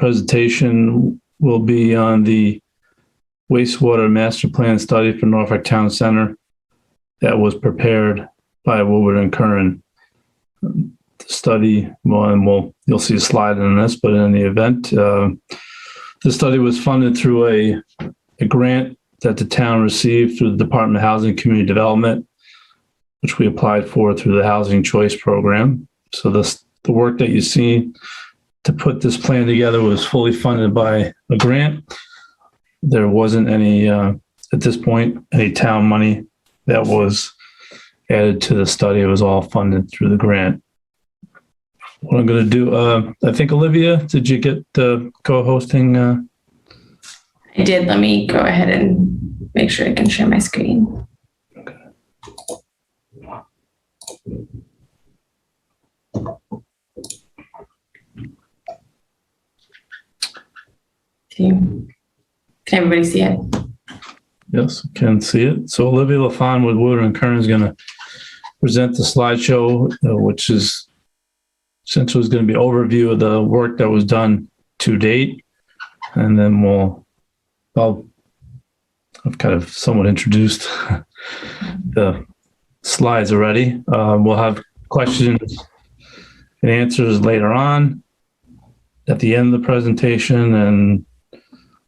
presentation will be on the Wastewater Master Plan study for Norfolk Town Center that was prepared by Woodward and Curran. The study, well, and you'll see a slide on this, but in the event, the study was funded through a grant that the town received through the Department of Housing and Community Development, which we applied for through the Housing Choice Program. So the work that you see to put this plan together was fully funded by a grant. There wasn't any, at this point, any town money that was added to the study. It was all funded through the grant. What I'm going to do, I think, Olivia, did you get the co-hosting? I did. Let me go ahead and make sure I can share my screen. Okay. Can everybody see it? Yes, I can see it. So Olivia LaFawn with Woodward and Curran is going to present the slideshow, which is essentially is going to be an overview of the work that was done to date. And then I've kind of somewhat introduced the slides already. We'll have questions and answers later on at the end of the presentation, and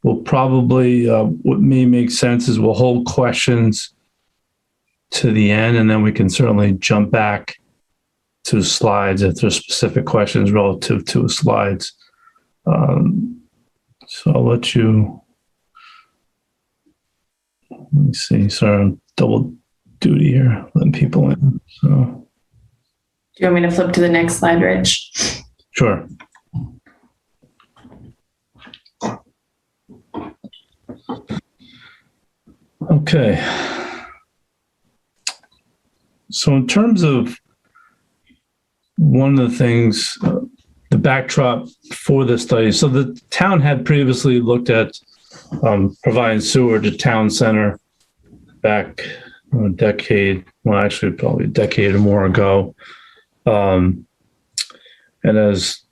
we'll probably, what may make sense is we'll hold questions to the end, and then we can certainly jump back to slides if there's specific questions relative to slides. So I'll let you, let me see, sorry, I'm double duty here, letting people in. So, do you want me to flip to the next slide, Rich? Sure. Okay. So in terms of one of the things, the backdrop for the study, so the town had previously looked at providing sewer to town center back a decade, well, actually probably a decade or more ago. And as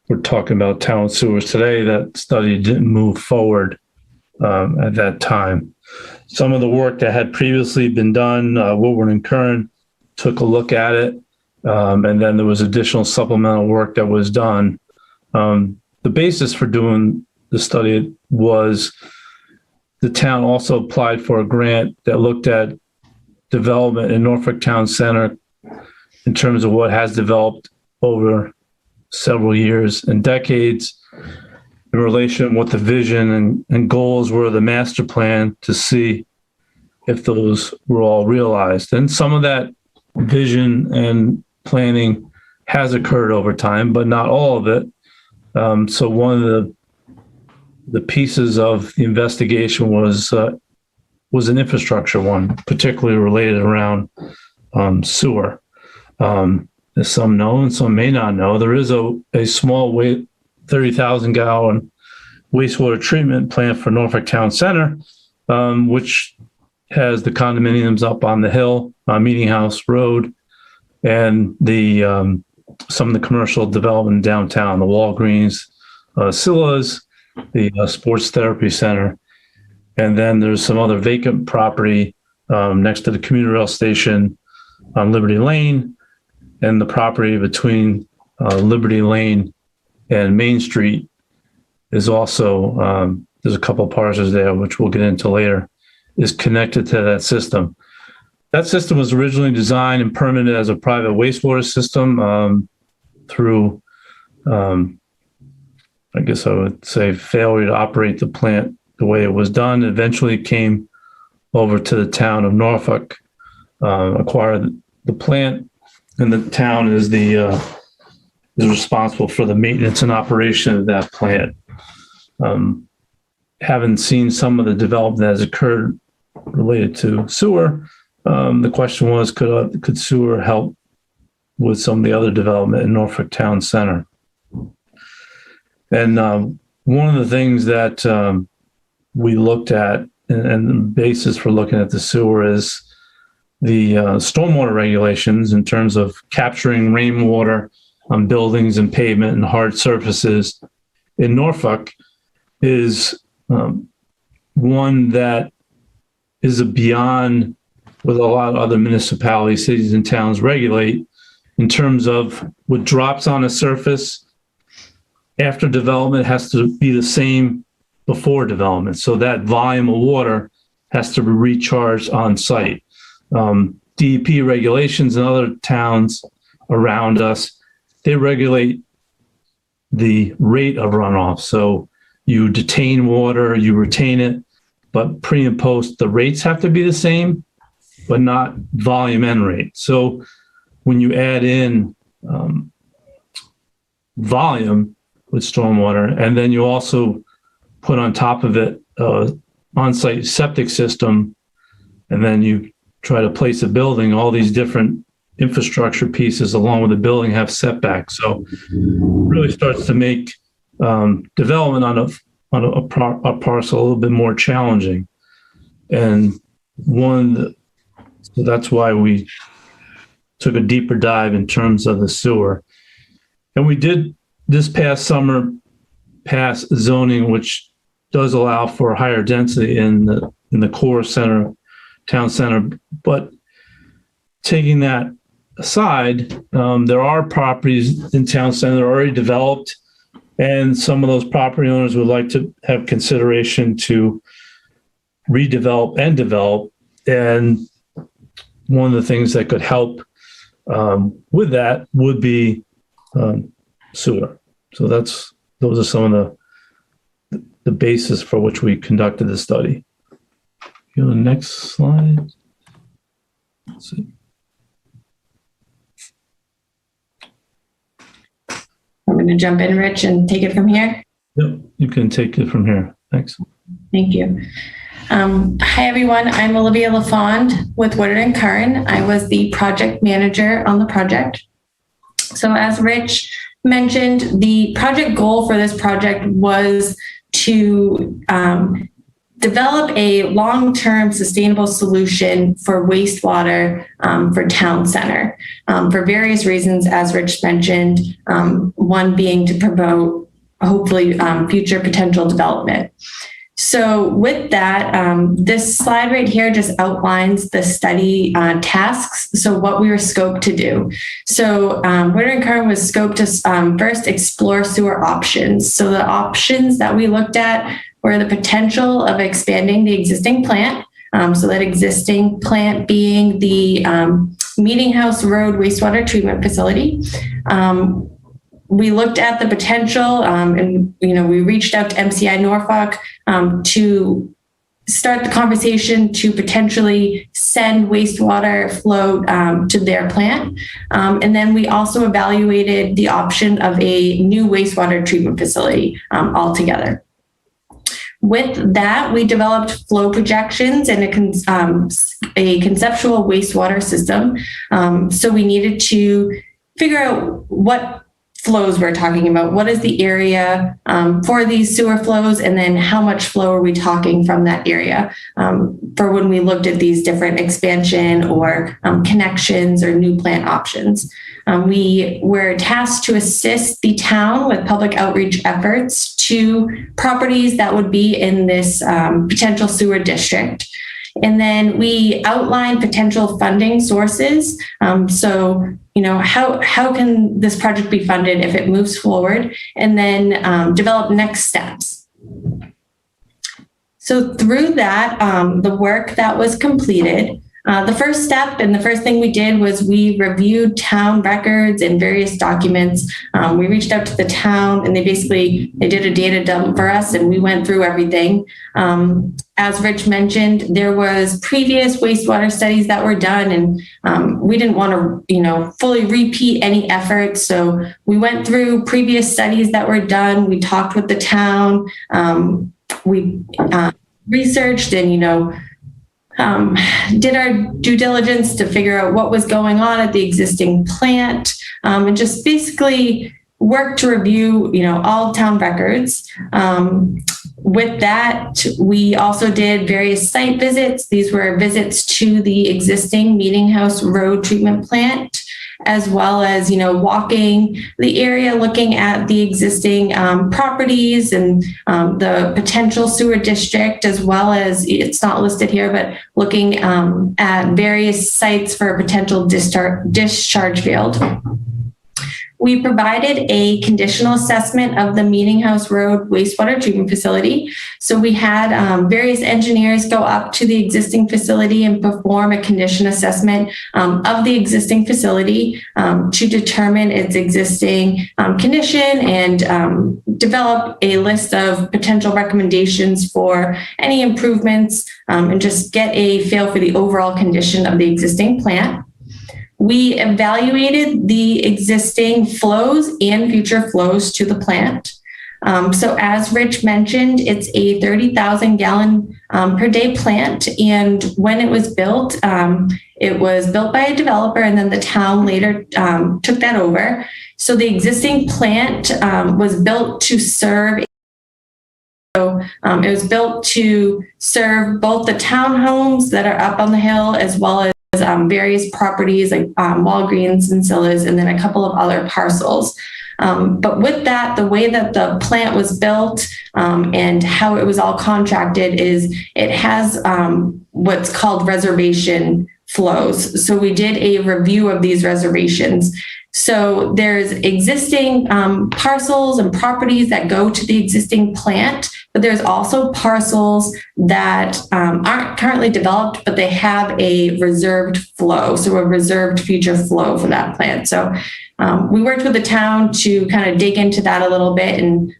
we're talking about town sewers today, that study didn't move forward at that time. Some of the work that had previously been done, Woodward and Curran took a look at it, and then there was additional supplemental work that was done. The basis for doing the study was the town also applied for a grant that looked at development in Norfolk Town Center in terms of what has developed over several years and decades in relation what the vision and goals were of the master plan to see if those were all realized. And some of that vision and planning has occurred over time, but not all of it. So one of the pieces of the investigation was an infrastructure one, particularly related around sewer. As some know and some may not know, there is a small 30,000 gallon wastewater treatment plant for Norfolk Town Center, which has the condominiums up on the hill, Meeting House Road, and some of the commercial development downtown, the Walgreens, Silla's, the Sports Therapy Center. And then there's some other vacant property next to the commuter rail station on Liberty Lane, and the property between Liberty Lane and Main Street is also, there's a couple of parcels there, which we'll get into later, is connected to that system. That system was originally designed and permitted as a private wastewater system through, I guess I would say, failure to operate the plant the way it was done. Eventually it came over to the town of Norfolk, acquired the plant, and the town is responsible for the maintenance and operation of that plant. Having seen some of the development that has occurred related to sewer, the question was, could sewer help with some of the other development in Norfolk Town Center? And one of the things that we looked at, and the basis for looking at the sewer, is the stormwater regulations in terms of capturing rainwater on buildings and pavement and hard surfaces in Norfolk is one that is a beyond what a lot of other municipalities, cities, and towns regulate in terms of what drops on a surface after development has to be the same before development. So that volume of water has to be recharged on site. DEP regulations in other towns around us, they regulate the rate of runoff. So you detain water, you retain it, but pre and post, the rates have to be the same, but not volume and rate. So when you add in volume with stormwater, and then you also put on top of it on-site septic system, and then you try to place a building, all these different infrastructure pieces along with the building have setbacks. So it really starts to make development on a parcel a little bit more challenging. And so that's why we took a deeper dive in terms of the sewer. And we did this past summer pass zoning, which does allow for higher density in the core center, town center. But taking that aside, there are properties in town center that are already developed, and some of those property owners would like to have consideration to redevelop and develop. And one of the things that could help with that would be sewer. So those are some of the basis for which we conducted the study. Go to the next slide. Let's see. I'm going to jump in, Rich, and take it from here. Yep, you can take it from here. Thanks. Thank you. Hi, everyone. I'm Olivia LaFond with Woodard & Curran. I was the project manager on the project. So as Rich mentioned, the project goal for this project was to develop a long-term sustainable solution for wastewater for town center for various reasons, as Rich mentioned, one being to promote hopefully future potential development. So with that, this slide right here just outlines the study tasks. So what we were scoped to do. So Woodard & Curran was scoped to first explore sewer options. So the options that we looked at were the potential of expanding the existing plant. So that existing plant being the Meeting House Road Wastewater Treatment Facility. We looked at the potential and, we reached out to MCI Norfolk to start the conversation to potentially send wastewater flow to their plant. And then we also evaluated the option of a new wastewater treatment facility altogether. With that, we developed flow projections and a conceptual wastewater system. So we needed to figure out what flows we're talking about. What is the area for these sewer flows? And then how much flow are we talking from that area for when we looked at these different expansion or connections or new plant options. We were tasked to assist the town with public outreach efforts to properties that would be in this potential sewer district. And then we outlined potential funding sources. So, how can this project be funded if it moves forward, and then develop next steps. So through that, the work that was completed, the first step and the first thing we did was we reviewed town records and various documents. We reached out to the town and they did a data dump for us and we went through everything. As Rich mentioned, there was previous wastewater studies that were done and we didn't want to, fully repeat any efforts. So we went through previous studies that were done. We talked with the town. We researched and, did our due diligence to figure out what was going on at the existing plant, and just basically worked to review, all town records. With that, we also did various site visits. These were visits to the existing Meeting House Road treatment plant, as well as, walking the area, looking at the existing properties and the potential sewer district, as well as, it's not listed here, but looking at various sites for a potential discharge field. We provided a conditional assessment of the Meeting House Road wastewater treatment facility. So we had various engineers go up to the existing facility and perform a condition assessment of the existing facility to determine its existing condition and develop a list of potential recommendations for any improvements and just get a feel for the overall condition of the existing plant. We evaluated the existing flows and future flows to the plant. So as Rich mentioned, it's a 30,000 gallon per day plant. And when it was built by a developer, and then the town later took that over. So the existing plant was built to serve. So it was built to serve both the townhomes that are up on the hill, as well as various properties like Walgreens and Zillas, and then a couple of other parcels. But with that, the way that the plant was built and how it was all contracted is it has what's called reservation flows. So we did a review of these reservations. So there's existing parcels and properties that go to the existing plant, but there's also parcels that aren't currently developed, but they have a reserved flow, so a reserved future flow for that plant. So we worked with the town to kind of dig into that a little bit and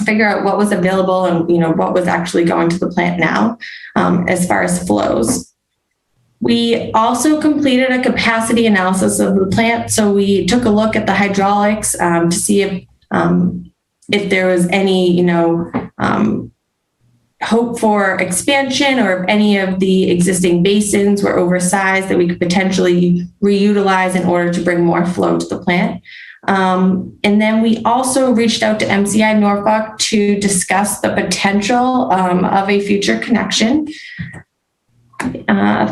figure out what was available and what was actually going to the plant now as far as flows. We also completed a capacity analysis of the plant. So we took a look at the hydraulics to see if there was any, hope for expansion, or if any of the existing basins were oversized that we could potentially reutilize in order to bring more flow to the plant. And then we also reached out to MCI Norfolk to discuss the potential of a future connection.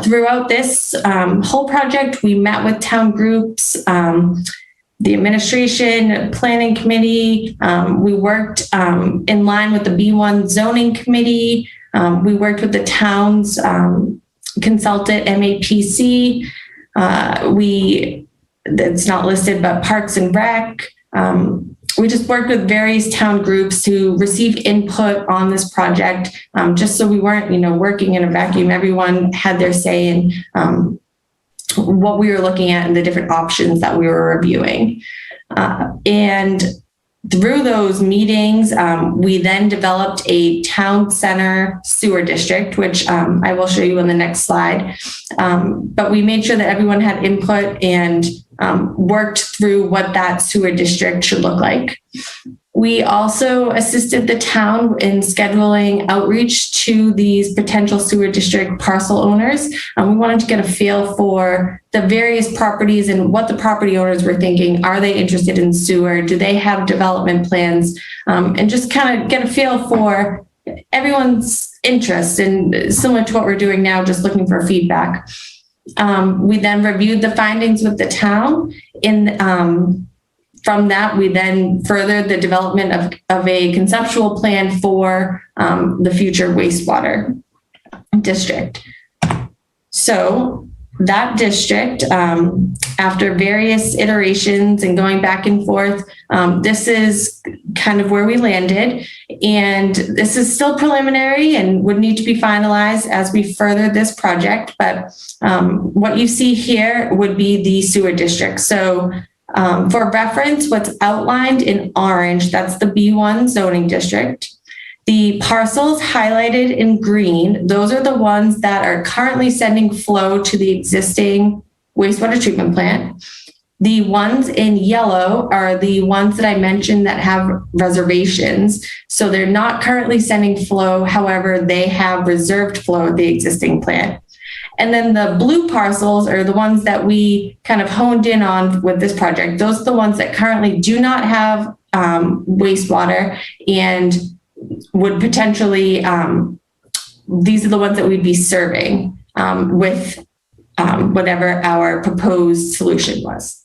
Throughout this whole project, we met with town groups, the administration, planning committee. We worked in line with the B1 zoning committee. We worked with the town's consultant, MAPC. It's not listed, but Parks and Rec. We just worked with various town groups who received input on this project, just so we weren't, working in a vacuum. Everyone had their say in what we were looking at and the different options that we were reviewing. And through those meetings, we then developed a town center sewer district, which I will show you on the next slide. But we made sure that everyone had input and worked through what that sewer district should look like. We also assisted the town in scheduling outreach to these potential sewer district parcel owners. We wanted to get a feel for the various properties and what the property owners were thinking. Are they interested in sewer? Do they have development plans? And just kind of get a feel for everyone's interest, and similar to what we're doing now, just looking for feedback. We then reviewed the findings with the town. From that, we then furthered the development of a conceptual plan for the future wastewater district. So that district, after various iterations and going back and forth, this is kind of where we landed. And this is still preliminary and would need to be finalized as we further this project. But what you see here would be the sewer district. So for reference, what's outlined in orange, that's the B1 zoning district. The parcels highlighted in green, those are the ones that are currently sending flow to the existing wastewater treatment plant. The ones in yellow are the ones that I mentioned that have reservations. So they're not currently sending flow. However, they have reserved flow at the existing plant. And then the blue parcels are the ones that we kind of honed in on with this project. Those are the ones that currently do not have wastewater and would potentially, these are the ones that we'd be serving with whatever our proposed solution was.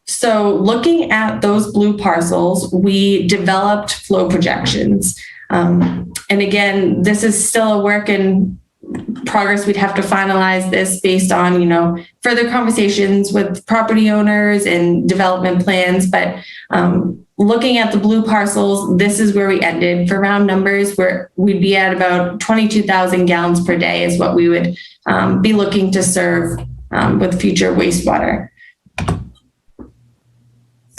So looking at those blue parcels, we developed flow projections. And again, this is still a work in progress. We'd have to finalize this based on, further conversations with property owners and development plans. But looking at the blue parcels, this is where we ended. For round numbers, where we'd be at about 22,000 gallons per day is what we would be looking to serve with future wastewater.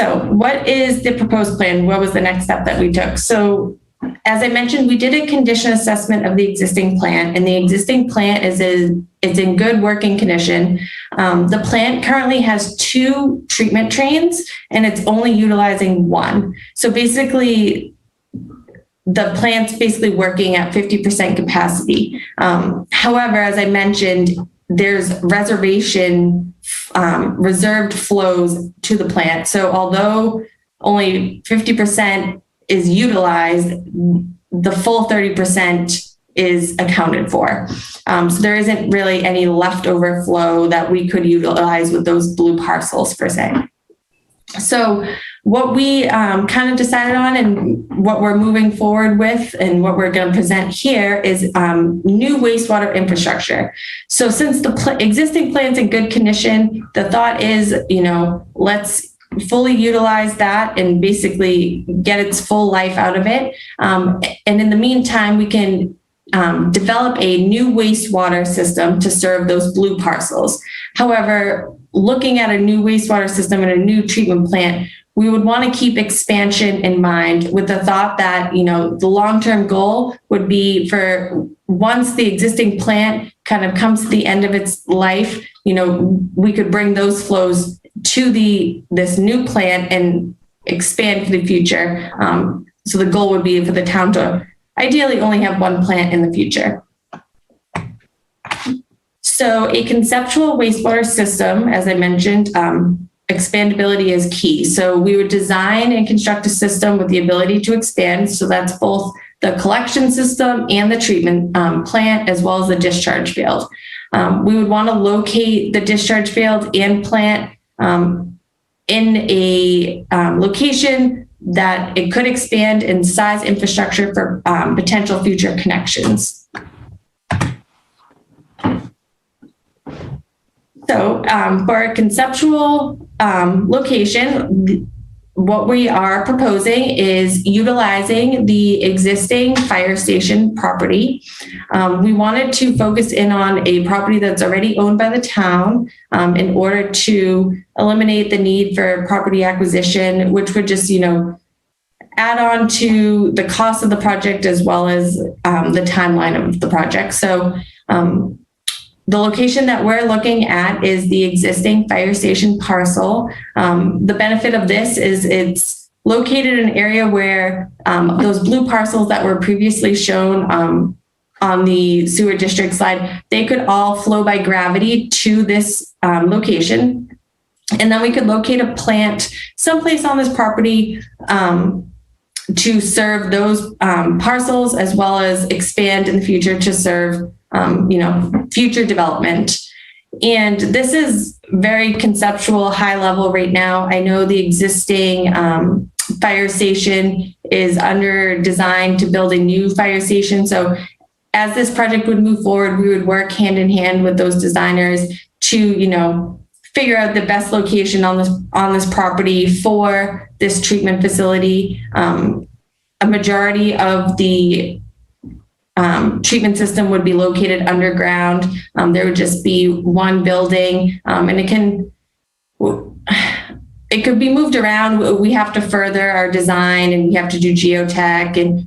So what is the proposed plan? What was the next step that we took? So as I mentioned, we did a condition assessment of the existing plant, and the existing plant it's in good working condition. The plant currently has 2 treatment trains, and it's only utilizing 1. So basically, the plant's basically working at 50% capacity. However, as I mentioned, there's reserved flows to the plant. So although only 50% is utilized, the full 30% is accounted for. So there isn't really any leftover flow that we could utilize with those blue parcels per se. So what we kind of decided on and what we're moving forward with and what we're going to present here is new wastewater infrastructure. So since the existing plant's in good condition, the thought is, let's fully utilize that and basically get its full life out of it. And in the meantime, we can develop a new wastewater system to serve those blue parcels. However, looking at a new wastewater system and a new treatment plant, we would want to keep expansion in mind with the thought that, the long-term goal would be for once the existing plant kind of comes to the end of its life, we could bring those flows to this new plant and expand for the future. So the goal would be for the town to ideally only have 1 plant in the future. So a conceptual wastewater system, as I mentioned, expandability is key. So we would design and construct a system with the ability to expand. So that's both the collection system and the treatment plant, as well as the discharge field. We would want to locate the discharge field and plant in a location that it could expand in size infrastructure for potential future connections. So for a conceptual location, what we are proposing is utilizing the existing fire station property. We wanted to focus in on a property that's already owned by the town in order to eliminate the need for property acquisition, which would just, add on to the cost of the project as well as the timeline of the project. So the location that we're looking at is the existing fire station parcel. The benefit of this is it's located in an area where those blue parcels that were previously shown on the sewer district slide, they could all flow by gravity to this location. And then we could locate a plant someplace on this property to serve those parcels, as well as expand in the future to serve future development. And this is very conceptual, high level right now. I know the existing fire station is under design to build a new fire station. So as this project would move forward, we would work hand in hand with those designers to, figure out the best location on this property for this treatment facility. A majority of the treatment system would be located underground. There would just be one building, and it could be moved around. We have to further our design, and we have to do geotech and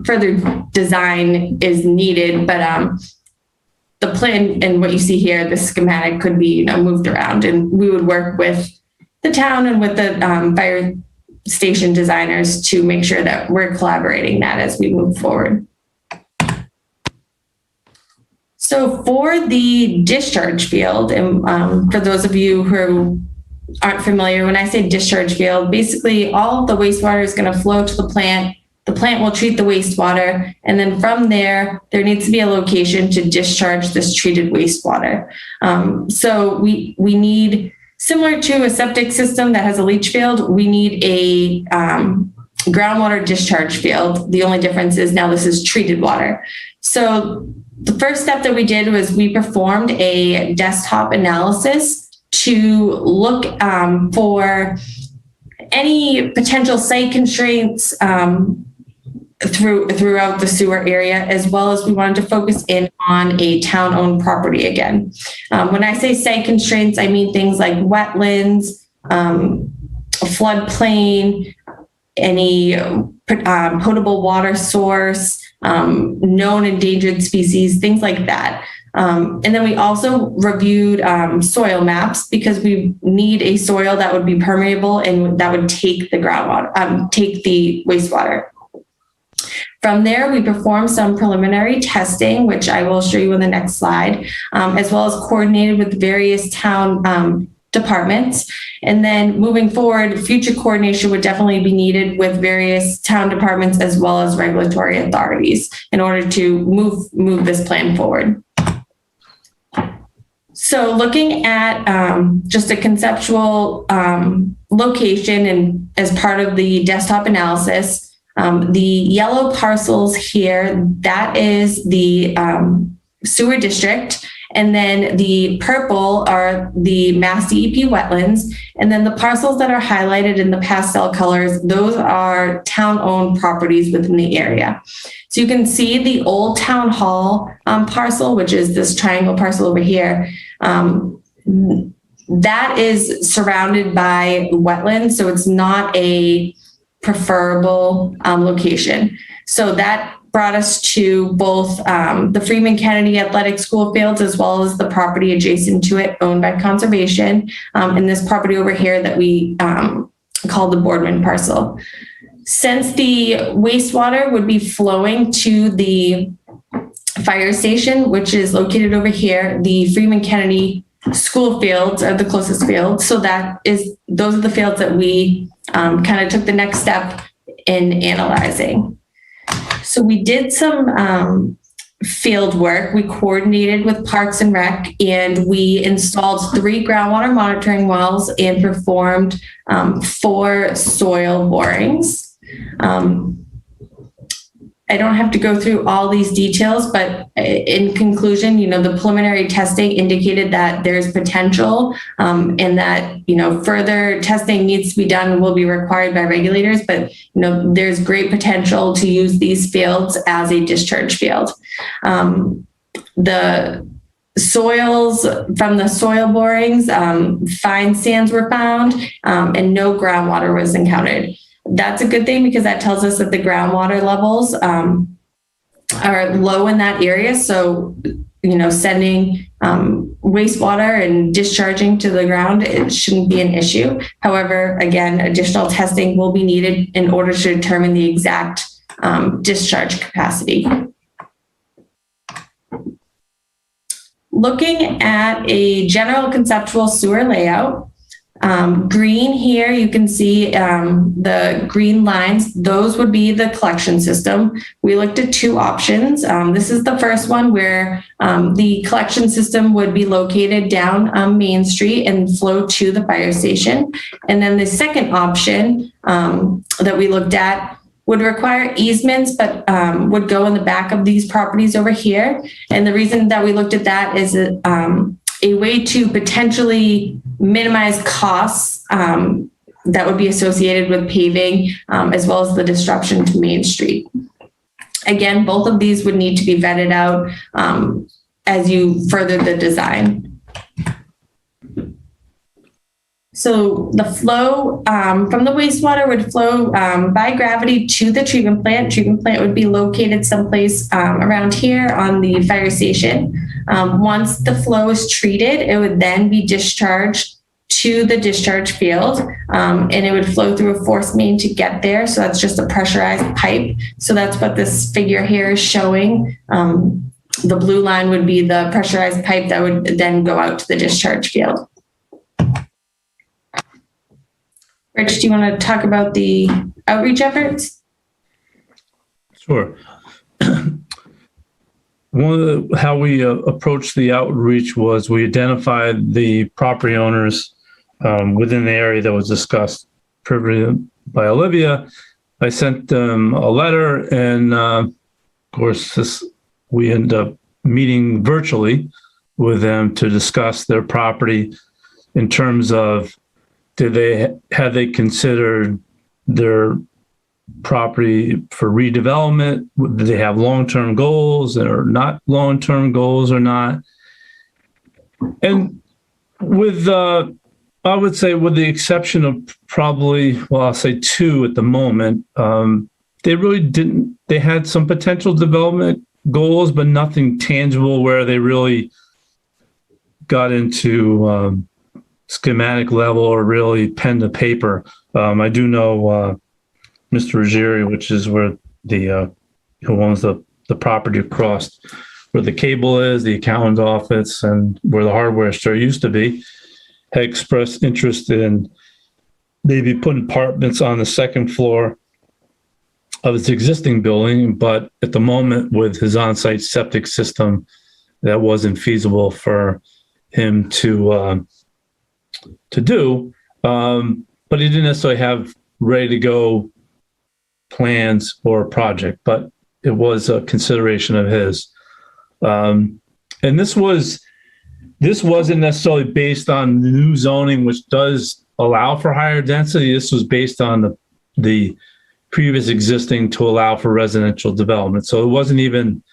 further design is needed. But the plan and what you see here, the schematic could be moved around, and we would work with the town and with the fire station designers to make sure that we're collaborating that as we move forward. So for the discharge field, and for those of you who aren't familiar, when I say discharge field, basically all of the wastewater is going to flow to the plant The plant will treat the wastewater, and then from there needs to be a location to discharge this treated wastewater. So we need, similar to a septic system that has a leach field, we need a groundwater discharge field. The only difference is now this is treated water. So the first step that we did was we performed a desktop analysis to look for any potential site constraints throughout the sewer area, as well as we wanted to focus in on a town-owned property again. When I say site constraints, I mean things like wetlands, a floodplain, any potable water source, known endangered species, things like that. And then we also reviewed soil maps, because we need a soil that would be permeable and that would take the groundwater, take the wastewater. From there, we performed some preliminary testing, which I will show you in the next slide, as well as coordinated with various town departments. And then moving forward, future coordination would definitely be needed with various town departments as well as regulatory authorities in order to move this plan forward. So looking at just a conceptual location and as part of the desktop analysis, the yellow parcels here, that is the sewer district. And then the purple are the Mass DEP wetlands. And then the parcels that are highlighted in the pastel colors, those are town-owned properties within the area. So you can see the old town hall parcel, which is this triangle parcel over here. That is surrounded by wetlands, so it's not a preferable location. So that brought us to both the Freeman Kennedy Athletic School fields, as well as the property adjacent to it owned by conservation, and this property over here that we call the Boardman parcel. Since the wastewater would be flowing to the fire station, which is located over here, the Freeman Kennedy school fields are the closest fields. So those are the fields that we kind of took the next step in analyzing. So we did some field work. We coordinated with Parks and Rec, and we installed 3 groundwater monitoring wells and performed 4 soil borings. I don't have to go through all these details, but in conclusion, the preliminary testing indicated that there's potential and that, further testing needs to be done and will be required by regulators, but, there's great potential to use these fields as a discharge field. The soils from the soil borings, fine sands were found and no groundwater was encountered. That's a good thing, because that tells us that the groundwater levels are low in that area. So, sending wastewater and discharging to the ground, it shouldn't be an issue. However, again, additional testing will be needed in order to determine the exact discharge capacity. Looking at a general conceptual sewer layout, green here, you can see the green lines. Those would be the collection system. We looked at 2 options. This is the first one, where the collection system would be located down Main Street and flow to the fire station. And then the second option that we looked at would require easements, but would go in the back of these properties over here. And the reason that we looked at that is a way to potentially minimize costs that would be associated with paving, as well as the disruption to Main Street. Again, both of these would need to be vetted out as you further the design. So the flow from the wastewater would flow by gravity to the treatment plant. Treatment plant would be located someplace around here on the fire station. Once the flow is treated, it would then be discharged to the discharge field, and it would flow through a force main to get there. So that's just a pressurized pipe. So that's what this figure here is showing. The blue line would be the pressurized pipe that would then go out to the discharge field. Rich, do you want to talk about the outreach efforts? Sure. How we approached the outreach was we identified the property owners within the area that was discussed previously by Olivia. I sent them a letter, and of course, we ended up meeting virtually with them to discuss their property in terms of have they considered their property for redevelopment? Do they have long-term goals or not long-term goals or not? And with, I would say with the exception of probably, well, I'll say two at the moment, they really didn't, they had some potential development goals, but nothing tangible where they really got into schematic level or really pen to paper. I do know Mr. Ruggieri, which is where the who owns the property across where the cable is, the accountant's office, and where the hardware store used to be, had expressed interest in maybe putting apartments on the second floor of its existing building. But at the moment, with his on-site septic system, that wasn't feasible for him to do. But he didn't necessarily have ready to go plans or a project, but it was a consideration of his. And this wasn't necessarily based on the new zoning, which does allow for higher density. This was based on the previous existing to allow for residential development. So it wasn't even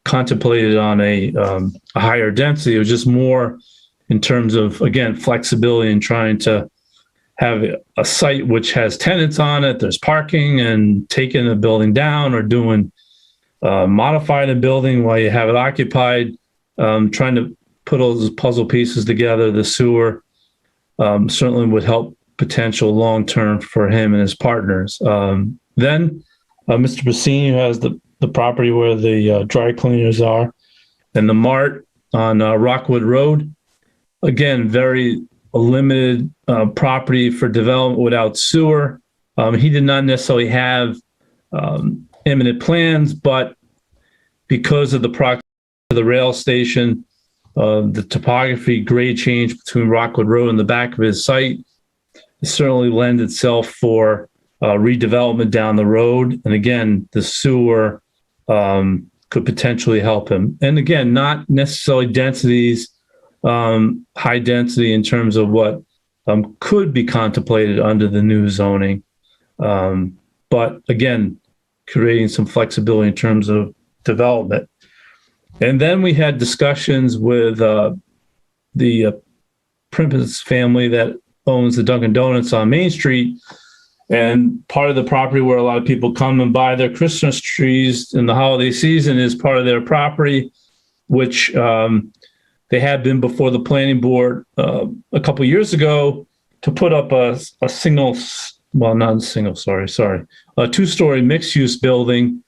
contemplated on a higher density. It was just more in terms of, again, flexibility and trying to have a site which has tenants on it, there's parking, and taking a building down or doing modifying a building while you have it occupied, trying to put all those puzzle pieces together. The sewer certainly would help potential long-term for him and his partners. Then Mr. Bassini, who has the property where the dry cleaners are, and the mart on Rockwood Road, again, very limited property for development without sewer. He did not necessarily have imminent plans, but because of the proximity to the rail station, the topography grade change between Rockwood Road and the back of his site, it certainly lends itself for redevelopment down the road. And again, the sewer could potentially help him. And again, not necessarily densities, high density in terms of what could be contemplated under the new zoning. But again, creating some flexibility in terms of development. And then we had discussions with the Primpus family that owns the Dunkin' Donuts on Main Street, and part of the property where a lot of people come and buy their Christmas trees in the holiday season is part of their property, which they had been before the planning board a couple of years ago to put up a two-story mixed-use building,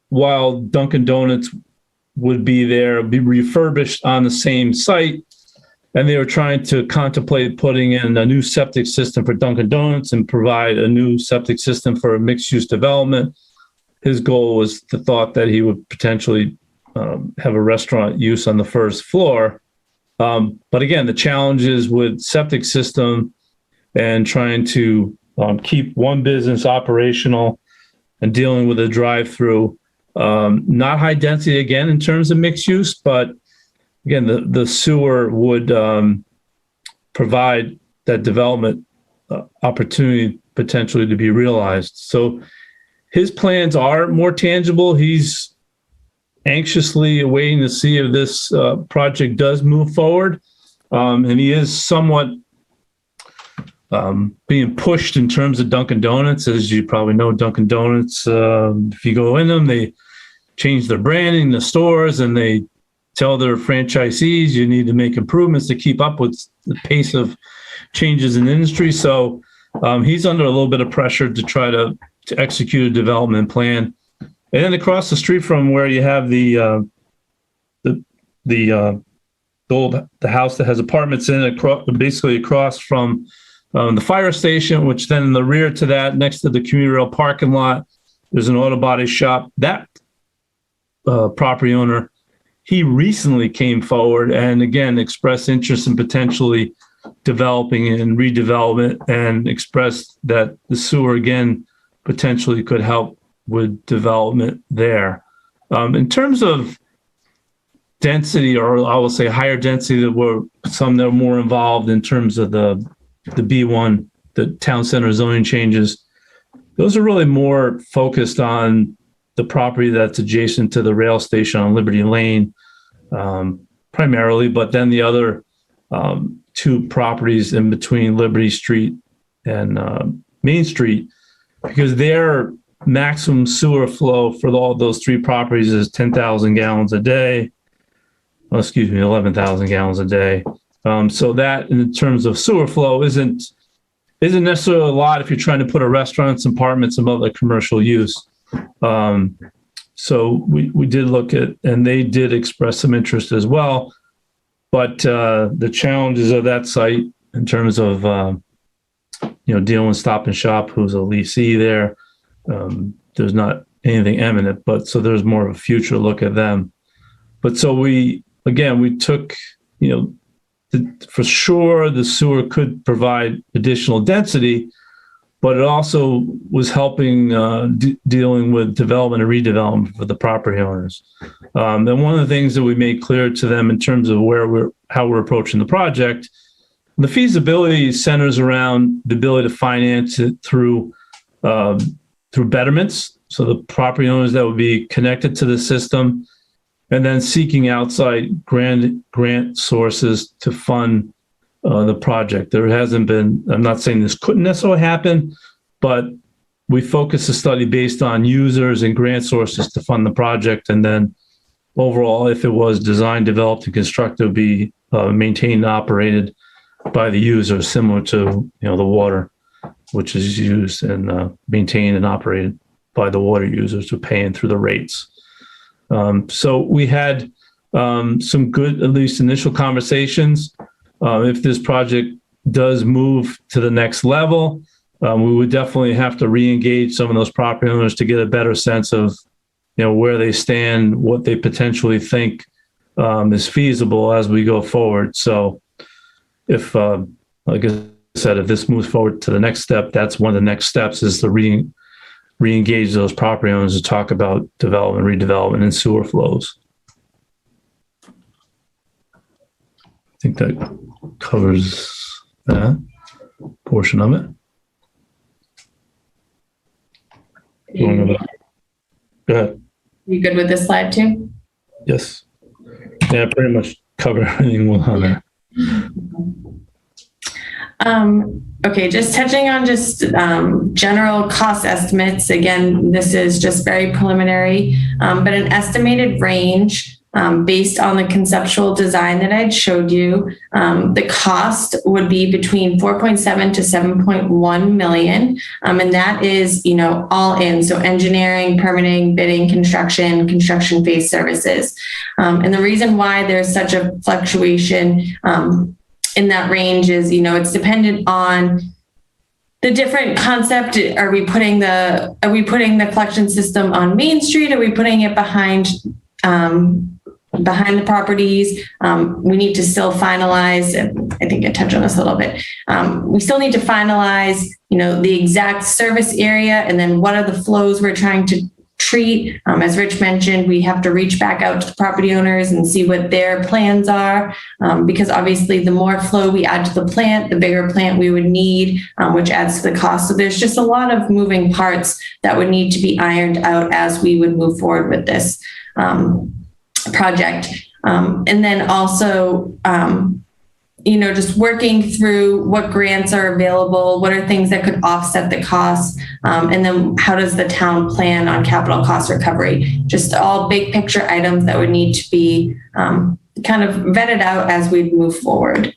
while Dunkin' Donuts would be there, be refurbished on the same site. And they were trying to contemplate putting in a new septic system for Dunkin' Donuts and provide a new septic system for a mixed-use development. His goal was the thought that he would potentially have a restaurant use on the first floor. But again, the challenges with septic system and trying to keep one business operational and dealing with a drive-through, not high density again in terms of mixed use, but again, the sewer would provide that development opportunity potentially to be realized. So his plans are more tangible. He's anxiously waiting to see if this project does move forward. And he is somewhat being pushed in terms of Dunkin' Donuts. As you probably know, Dunkin' Donuts, if you go in them, they change their branding, the stores, and they tell their franchisees you need to make improvements to keep up with the pace of changes in the industry. So he's under a little bit of pressure to try to execute a development plan. And then across the street from where you have the house that has apartments in it, basically across from the fire station, which then in the rear to that, next to the commuter rail parking lot, There's an auto body shop. That property owner, he recently came forward and again expressed interest in potentially developing and redevelopment, and expressed that the sewer again potentially could help with development there. In terms of density, or I will say higher density, that were some that were more involved in terms of the B1, the town center zoning changes. Those are really more focused on the property that's adjacent to the rail station on Liberty Lane, primarily, but then the other two properties in between Liberty Street and Main Street, because their maximum sewer flow for all those three properties is 10,000 gallons a day. Oh, excuse me, 11,000 gallons a day. So that, in terms of sewer flow, isn't necessarily a lot if you're trying to put a restaurants, apartments, and other commercial use. So we did look at, and they did express some interest as well. But the challenges of that site in terms of dealing with Stop and Shop, who's a leasee there, there's not anything imminent, but so there's more of a future look at them. But so we took, for sure the sewer could provide additional density, but it also was helping dealing with development and redevelopment for the property owners. And one of the things that we made clear to them in terms of how we're approaching the project, the feasibility centers around the ability to finance it through betterments. So the property owners that would be connected to the system, and then seeking outside grant sources to fund the project. There hasn't been, I'm not saying this couldn't necessarily happen, but we focused the study based on users and grant sources to fund the project. And then overall, if it was designed, developed, and constructed, it would be maintained and operated by the user, similar to the water, which is used and maintained and operated by the water users who are paying through the rates. So we had some good, at least initial conversations. If this project does move to the next level, we would definitely have to re-engage some of those property owners to get a better sense of, where they stand, what they potentially think is feasible as we go forward. So if, like I said, if this moves forward to the next step, that's one of the next steps, is to re-engage those property owners to talk about development, redevelopment, and sewer flows. I think that covers that portion of it. Go ahead. You good with this slide too? Yes. Yeah, pretty much cover everything on there. Okay, just touching on general cost estimates. Again, this is just very preliminary, but an estimated range based on the conceptual design that I'd showed you. The cost would be between 4.7 to 7.1 million. And that is, all in. So engineering, permitting, bidding, construction phase services. And the reason why there's such a fluctuation in that range is, it's dependent on the different concept. Are we putting the collection system on Main Street? Are we putting it behind the properties? We need to still finalize, and I think I touched on this a little bit. We still need to finalize, the exact service area, and then what are the flows we're trying to treat. As Rich mentioned, we have to reach back out to the property owners and see what their plans are, because obviously the more flow we add to the plant, the bigger plant we would need, which adds to the cost. So there's just a lot of moving parts that would need to be ironed out as we would move forward with this project. And then also, just working through what grants are available, what are things that could offset the costs, and then how does the town plan on capital cost recovery? Just all big picture items that would need to be kind of vetted out as we move forward.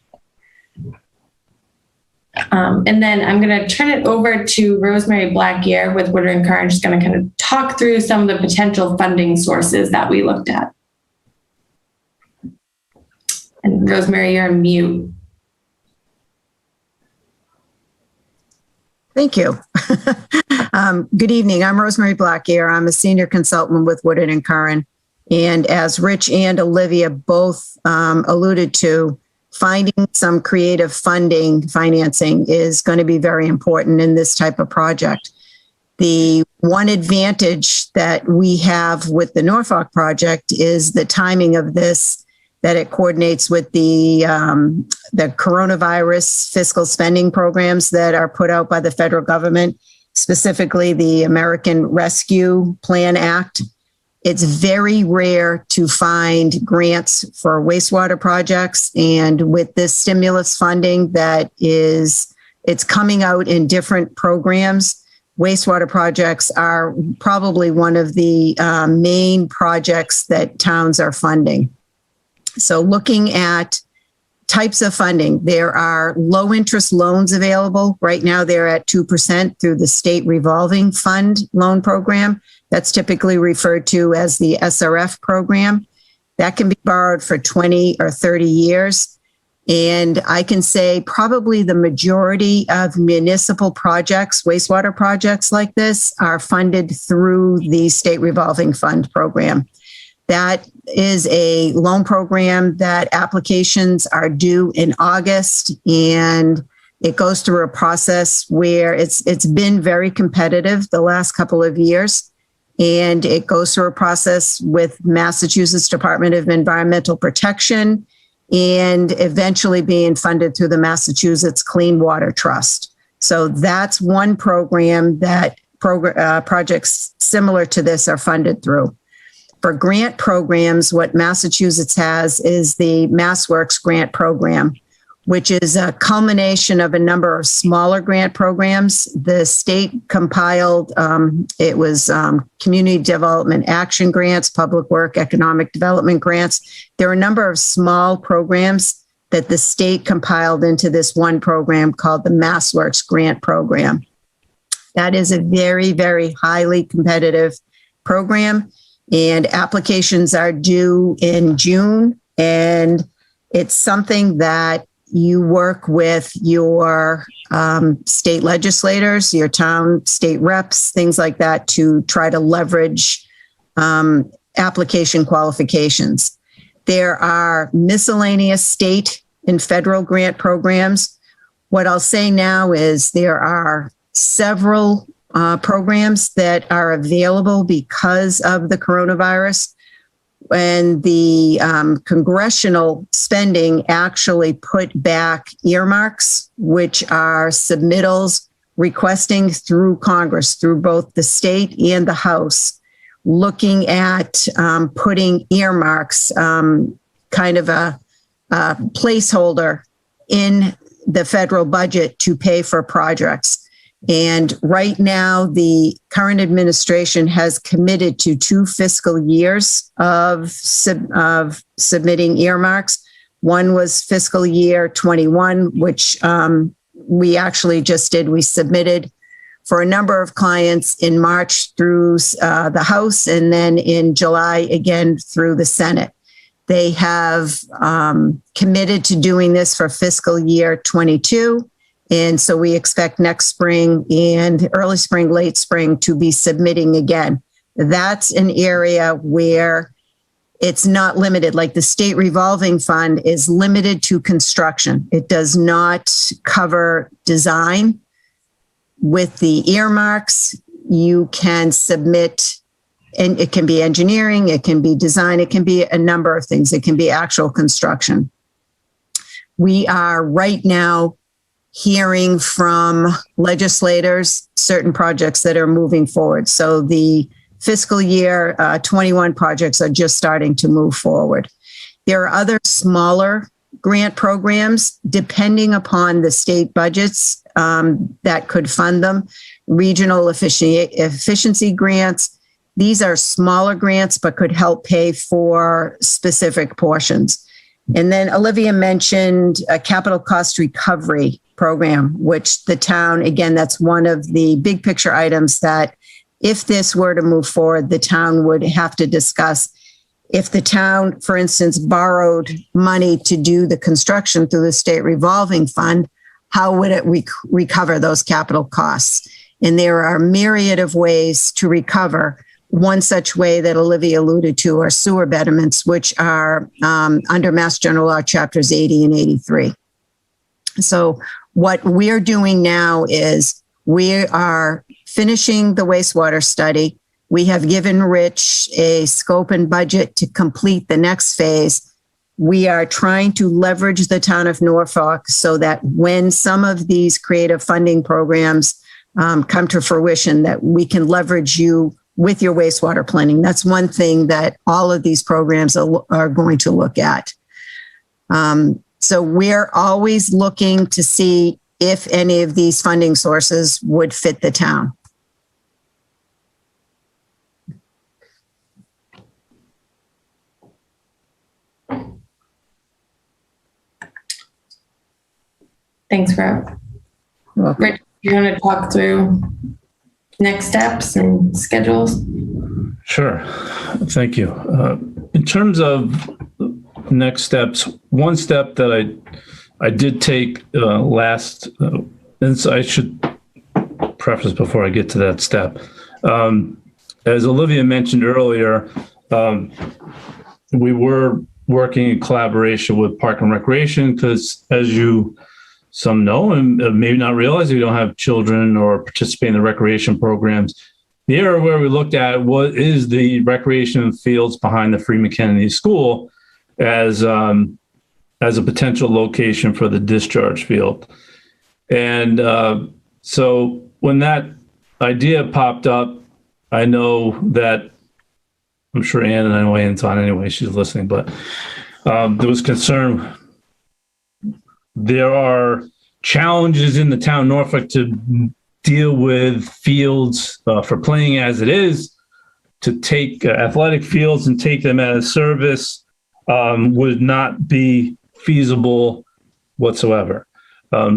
And then I'm going to turn it over to Rosemary Blackyear with Woodard & Curran, just going to kind of talk through some of the potential funding sources that we looked at. And Rosemary, you're on mute. Thank you. Good evening. I'm Rosemary Blackier. I'm a senior consultant with Woodard and Curran. And as Rich and Olivia both alluded to, finding some creative financing is going to be very important in this type of project. The one advantage that we have with the Norfolk project is the timing of this, that it coordinates with the coronavirus fiscal spending programs that are put out by the federal government, specifically the American Rescue Plan Act. It's very rare to find grants for wastewater projects. And with this stimulus funding it's coming out in different programs, wastewater projects are probably one of the main projects that towns are funding. So looking at types of funding, there are low interest loans available. Right now, they're at 2% through the state revolving fund loan program. That's typically referred to as the SRF program. That can be borrowed for 20 or 30 years. And I can say probably the majority of municipal projects, wastewater projects like this, are funded through the state revolving fund program. That is a loan program that applications are due in August, and it goes through a process where it's been very competitive the last couple of years. And it goes through a process with Massachusetts Department of Environmental Protection and eventually being funded through the Massachusetts Clean Water Trust. So that's one program that projects similar to this are funded through. For grant programs, what Massachusetts has is the Massworks grant program, which is a culmination of a number of smaller grant programs. The state compiled, it was community development action grants, public work, economic development grants. There are a number of small programs that the state compiled into this one program called the Massworks grant program. That is a very, very highly competitive program, and applications are due in June. And it's something that you work with your state legislators, your town, state reps, things like that, to try to leverage application qualifications. There are miscellaneous state and federal grant programs. What I'll say now is there are several programs that are available because of the coronavirus. When the congressional spending actually put back earmarks, which are submittals requesting through Congress, through both the state and the House, looking at putting earmarks, kind of a placeholder in the federal budget to pay for projects. And right now, the current administration has committed to 2 fiscal years of submitting earmarks. One was fiscal year 21, which we actually just did. We submitted for a number of clients in March through the House, and then in July again through the Senate. They have committed to doing this for fiscal year 22. And so we expect next spring and early spring, late spring to be submitting again. That's an area where it's not limited. Like the state revolving fund is limited to construction. It does not cover design. With the earmarks, you can submit, and it can be engineering, it can be design, it can be a number of things. It can be actual construction. We are right now hearing from legislators certain projects that are moving forward. So the fiscal year 21 projects are just starting to move forward. There are other smaller grant programs, depending upon the state budgets that could fund them. Regional efficiency grants. These are smaller grants, but could help pay for specific portions. And then Olivia mentioned a capital cost recovery program, which the town, again, that's one of the big picture items that if this were to move forward, the town would have to discuss. If the town, for instance, borrowed money to do the construction through the state revolving fund, how would it recover those capital costs? And there are myriad of ways to recover. One such way that Olivia alluded to are sewer betterments, which are under Mass General Law, Chapters 80 and 83. So what we're doing now is we are finishing the wastewater study. We have given Rich a scope and budget to complete the next phase. We are trying to leverage the town of Norfolk so that when some of these creative funding programs come to fruition, that we can leverage you with your wastewater planning. That's one thing that all of these programs are going to look at. So we're always looking to see if any of these funding sources would fit the town. Thanks, Rob. Rich, you want to talk through next steps and schedules? Sure. Thank you. In terms of next steps, one step that I did take last, and so I should preface before I get to that step. As Olivia mentioned earlier, we were working in collaboration with Park and Recreation because, as you some know and maybe not realize, we don't have children or participate in the recreation programs. The area where we looked at what is the recreation fields behind the Freeman Kennedy School as a potential location for the discharge field. And so when that idea popped up, I know that, I'm sure Ann and I know Ann's on anyway, she's listening, but there was concern. There are challenges in the town of Norfolk to deal with fields for playing as it is. To take athletic fields and take them as service would not be feasible whatsoever.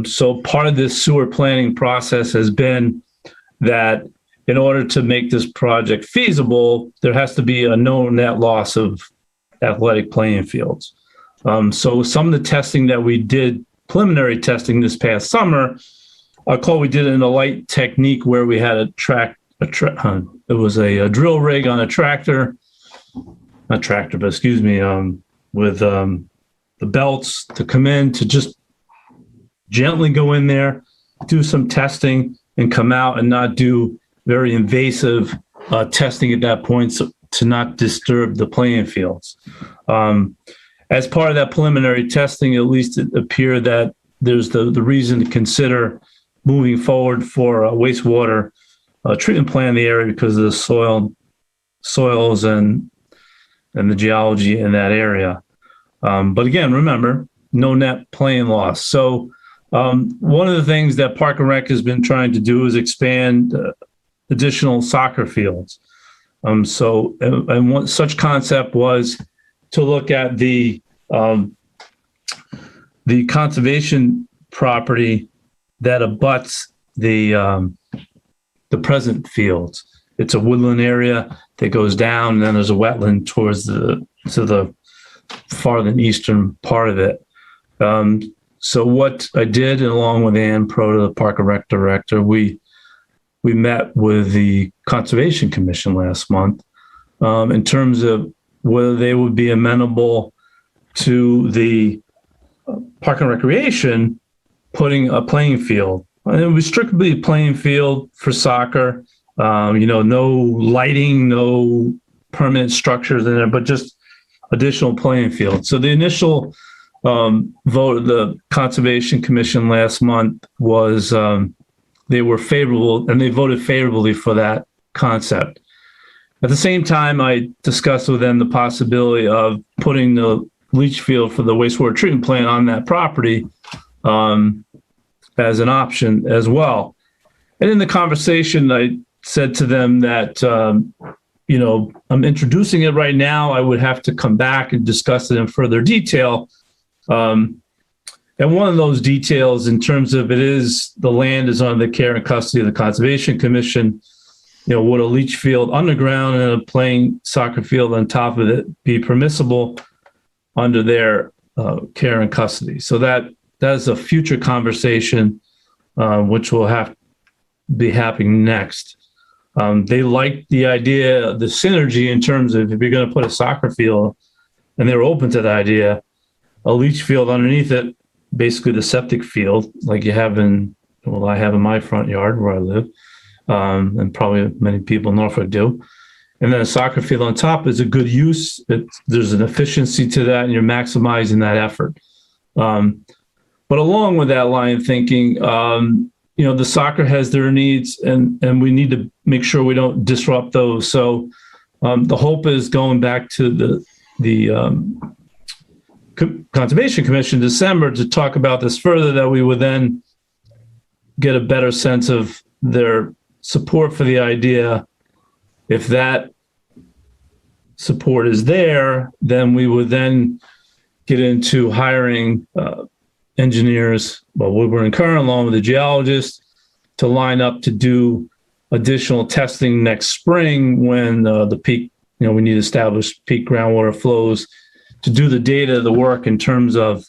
So part of this sewer planning process has been that in order to make this project feasible, there has to be a no net loss of athletic playing fields. So some of the testing that we did, preliminary testing this past summer, we did it in a light technique where we had it was a drill rig on a tractor, with the belts to come in to just gently go in there, do some testing and come out and not do very invasive testing at that point to not disturb the playing fields. As part of that preliminary testing, at least it appeared that there's the reason to consider moving forward for a wastewater treatment plant in the area because of the soils and the geology in that area. But again, remember, no net playing loss. So one of the things that Park and Rec has been trying to do is expand additional soccer fields. And one such concept was to look at the conservation property that abuts the present fields. It's a woodland area that goes down, and then there's a wetland towards to the farther eastern part of it. So what I did, along with Ann Proto, the Park and Rec director, we met with the Conservation Commission last month in terms of whether they would be amenable to the Park and Recreation putting a playing field. And it was strictly a playing field for soccer. No lighting, no permanent structures in there, but just additional playing field. So the initial vote of the Conservation Commission last month was they were favorable, and they voted favorably for that concept. At the same time, I discussed with them the possibility of putting the leach field for the wastewater treatment plant on that property as an option as well. And in the conversation, I said to them that, I'm introducing it right now. I would have to come back and discuss it in further detail. And one of those details in terms of the land is under the care and custody of the Conservation Commission. Would a leach field underground and a playing soccer field on top of it be permissible under their care and custody? So that is a future conversation, which we'll have be happening next. They liked the idea, the synergy in terms of if you're going to put a soccer field, and they were open to the idea, a leach field underneath it, basically the septic field, like you have I have in my front yard where I live, and probably many people in Norfolk do. And then a soccer field on top is a good use. There's an efficiency to that, and you're maximizing that effort. But along with that line of thinking, the soccer has their needs, and we need to make sure we don't disrupt those. So the hope is going back to the Conservation Commission in December to talk about this further, that we would then get a better sense of their support for the idea. If that support is there, then we would then get into hiring engineers, Woodward and Curran, along with the geologist, to line up to do additional testing next spring when the peak, we need to establish peak groundwater flows, to do the data, the work in terms of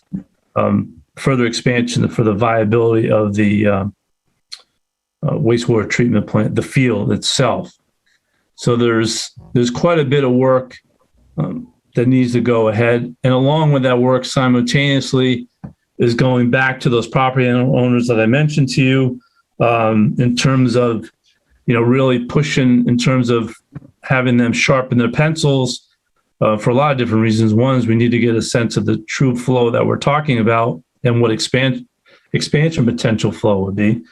further expansion for the viability of the wastewater treatment plant, the field itself. So there's quite a bit of work that needs to go ahead. And along with that work, simultaneously, is going back to those property owners that I mentioned to you, in terms of, really pushing in terms of having them sharpen their pencils for a lot of different reasons. One is we need to get a sense of the true flow that we're talking about and what expansion potential flow would be.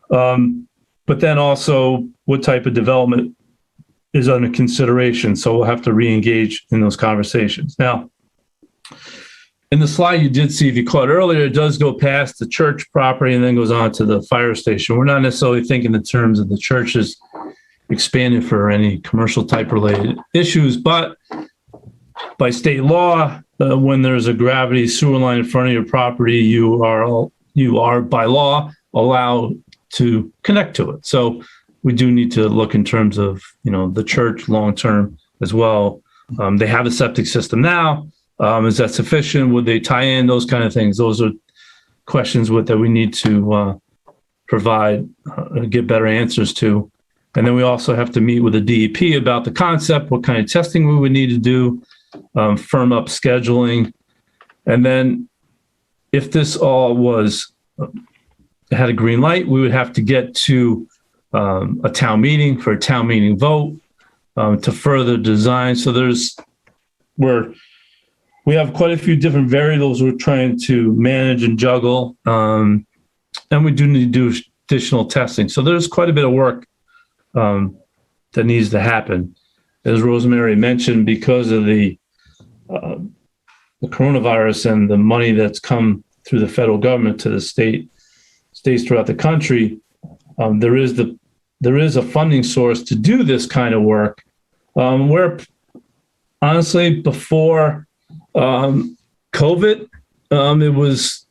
But then also what type of development is under consideration. So we'll have to re-engage in those conversations. Now, in the slide you did see, if you caught earlier, it does go past the church property and then goes on to the fire station. We're not necessarily thinking in terms of the churches expanding for any commercial type related issues, but by state law, when there's a gravity sewer line in front of your property, you are by law allowed to connect to it. So we do need to look in terms of, the church long-term as well. They have a septic system now. Is that sufficient? Would they tie in? Those kind of things. Those are questions that we need to provide, get better answers to. And then we also have to meet with the DEP about the concept, what kind of testing we would need to do, firm up scheduling. And then if this all had a green light, we would have to get to a town meeting for a town meeting vote to further design. So we have quite a few different variables we're trying to manage and juggle, and we do need to do additional testing. So there's quite a bit of work that needs to happen. As Rosemary mentioned, because of the coronavirus and the money that's come through the federal government to the states throughout the country, there is a funding source to do this kind of work, where honestly, before COVID, it was,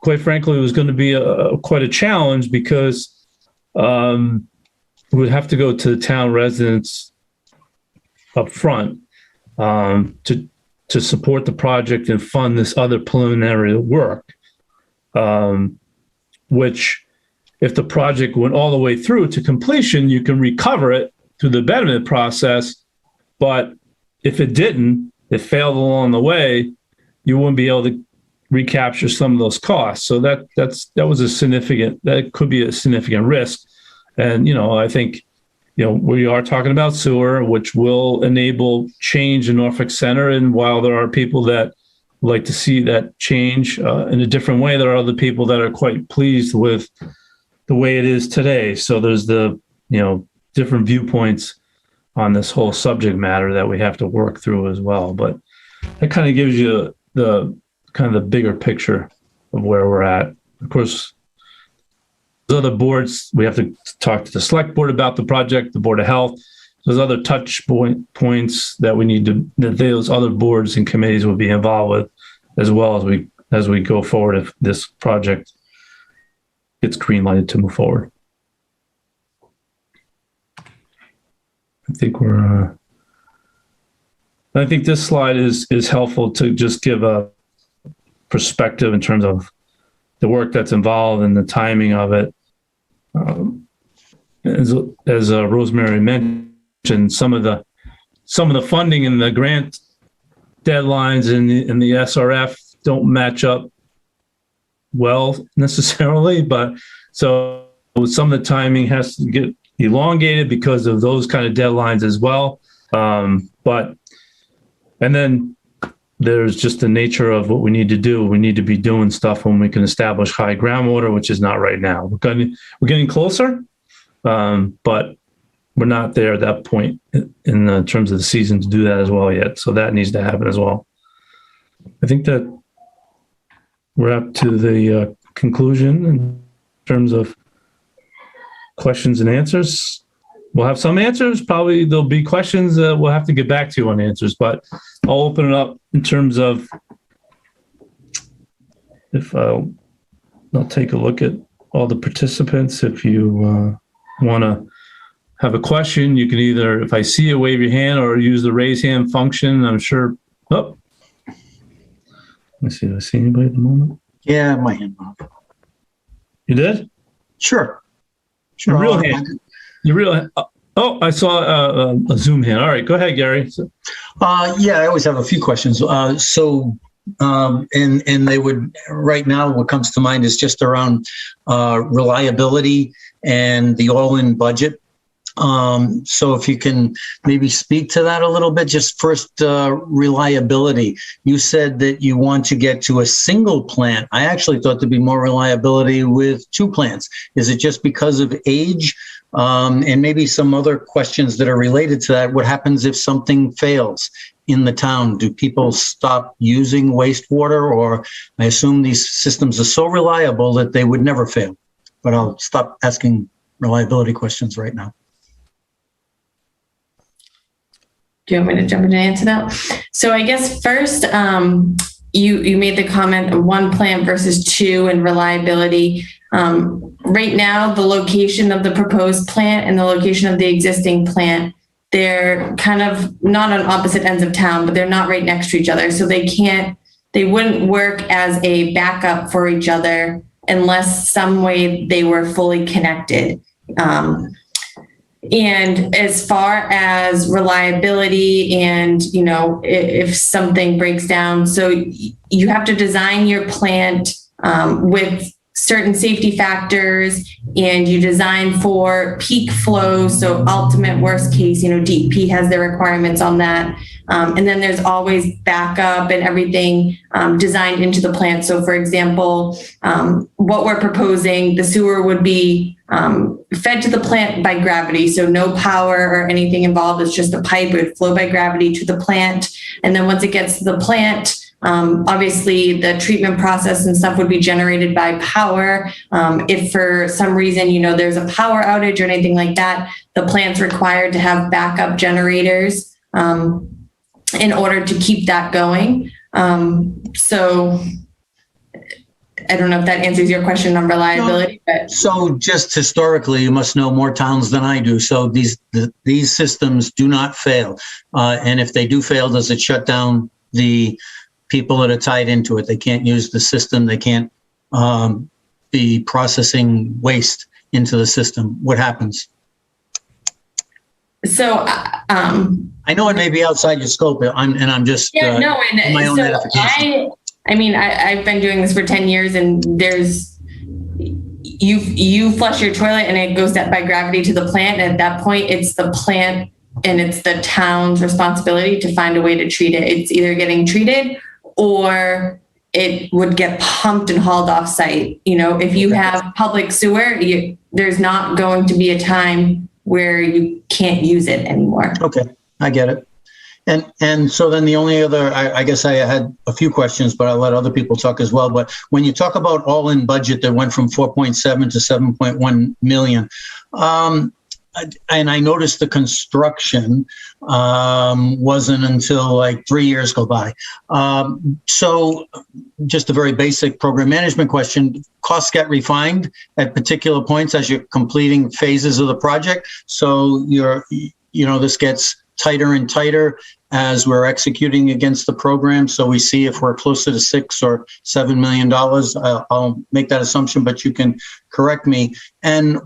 quite frankly, it was going to be quite a challenge, because we would have to go to the town residents up front to support the project and fund this other preliminary work, which, if the project went all the way through to completion, you can recover it through the betterment process. But if it didn't, it failed along the way, you wouldn't be able to recapture some of those costs. So that could be a significant risk. And, I think, we are talking about sewer, which will enable change in Norfolk Center. And while there are people that like to see that change in a different way, there are other people that are quite pleased with the way it is today. So there's the, different viewpoints on this whole subject matter that we have to work through as well. But that kind of gives you the bigger picture of where we're at. Of course, other boards, we have to talk to the select board about the project, the Board of Health. There's other touch points that that those other boards and committees will be involved with, as well as we go forward if this project gets green lighted to move forward. I think this slide is helpful to just give a perspective in terms of the work that's involved and the timing of it. as Rosemary mentioned, some of the funding and the grant deadlines in the SRF don't match up well necessarily, but so some of the timing has to get elongated because of those kind of deadlines as well. And then there's just the nature of what we need to do. We need to be doing stuff when we can establish high groundwater, which is not right now. We're getting closer, but we're not there at that point in terms of the season to do that as well yet. So that needs to happen as well. I think that we're up to the conclusion in terms of questions and answers. We'll have some answers. Probably there'll be questions that we'll have to get back to on answers, but I'll open it up in terms of if I'll take a look at all the participants. If you want to have a question, you can either, if I see you, wave your hand or use the raise hand function. I'm sure. Oh, let me see. Do I see anybody at the moment? Yeah, my hand up. You did? Sure. Your real hand. Your real. Oh, I saw a Zoom hand. All right, go ahead, Gary. Yeah, I always have a few questions. And they would, right now, what comes to mind is just around reliability and the all-in budget. So if you can maybe speak to that a little bit, just first, reliability. You said that you want to get to a single plant. I actually thought there'd be more reliability with two plants. Is it just because of age? And maybe some other questions that are related to that. What happens if something fails in the town? Do people stop using wastewater? Or I assume these systems are so reliable that they would never fail. But I'll stop asking reliability questions right now. Do you want me to jump in and answer that? So I guess first, you made the comment of one plant versus two and reliability. Right now, the location of the proposed plant and the location of the existing plant, they're kind of not on opposite ends of town, but they're not right next to each other. So they wouldn't work as a backup for each other unless some way they were fully connected. And as far as reliability and, if something breaks down, so you have to design your plant with certain safety factors, and you design for peak flow. So ultimate worst case, DEP has their requirements on that. And then there's always backup and everything designed into the plant. So for example, what we're proposing, the sewer would be fed to the plant by gravity. So no power or anything involved. It's just a pipe. It would flow by gravity to the plant. And then once it gets to the plant, obviously the treatment process and stuff would be generated by power. If for some reason, there's a power outage or anything like that, the plant's required to have backup generators in order to keep that going. So I don't know if that answers your question on reliability. But so just historically, you must know more towns than I do. So these systems do not fail. And if they do fail, does it shut down the people that are tied into it? They can't use the system. They can't be processing waste into the system. What happens? So I know it may be outside your scope. I'm just my own edification. I've been doing this for 10 years, and you flush your toilet and it goes by gravity to the plant. And at that point, it's the plant and it's the town's responsibility to find a way to treat it. It's either getting treated or it would get pumped and hauled off site. If you have public sewer, there's not going to be a time where you can't use it anymore. Okay, I get it. And so then the only other, I guess I had a few questions, but I'll let other people talk as well. But when you talk about all-in budget that went from 4.7 to 7.1 million, and I noticed the construction wasn't until like 3 years go by. So just a very basic program management question, costs get refined at particular points as you're completing phases of the project. So this gets tighter and tighter as we're executing against the program. So we see if we're closer to $6 or $7 million. I'll make that assumption, but you can correct me. And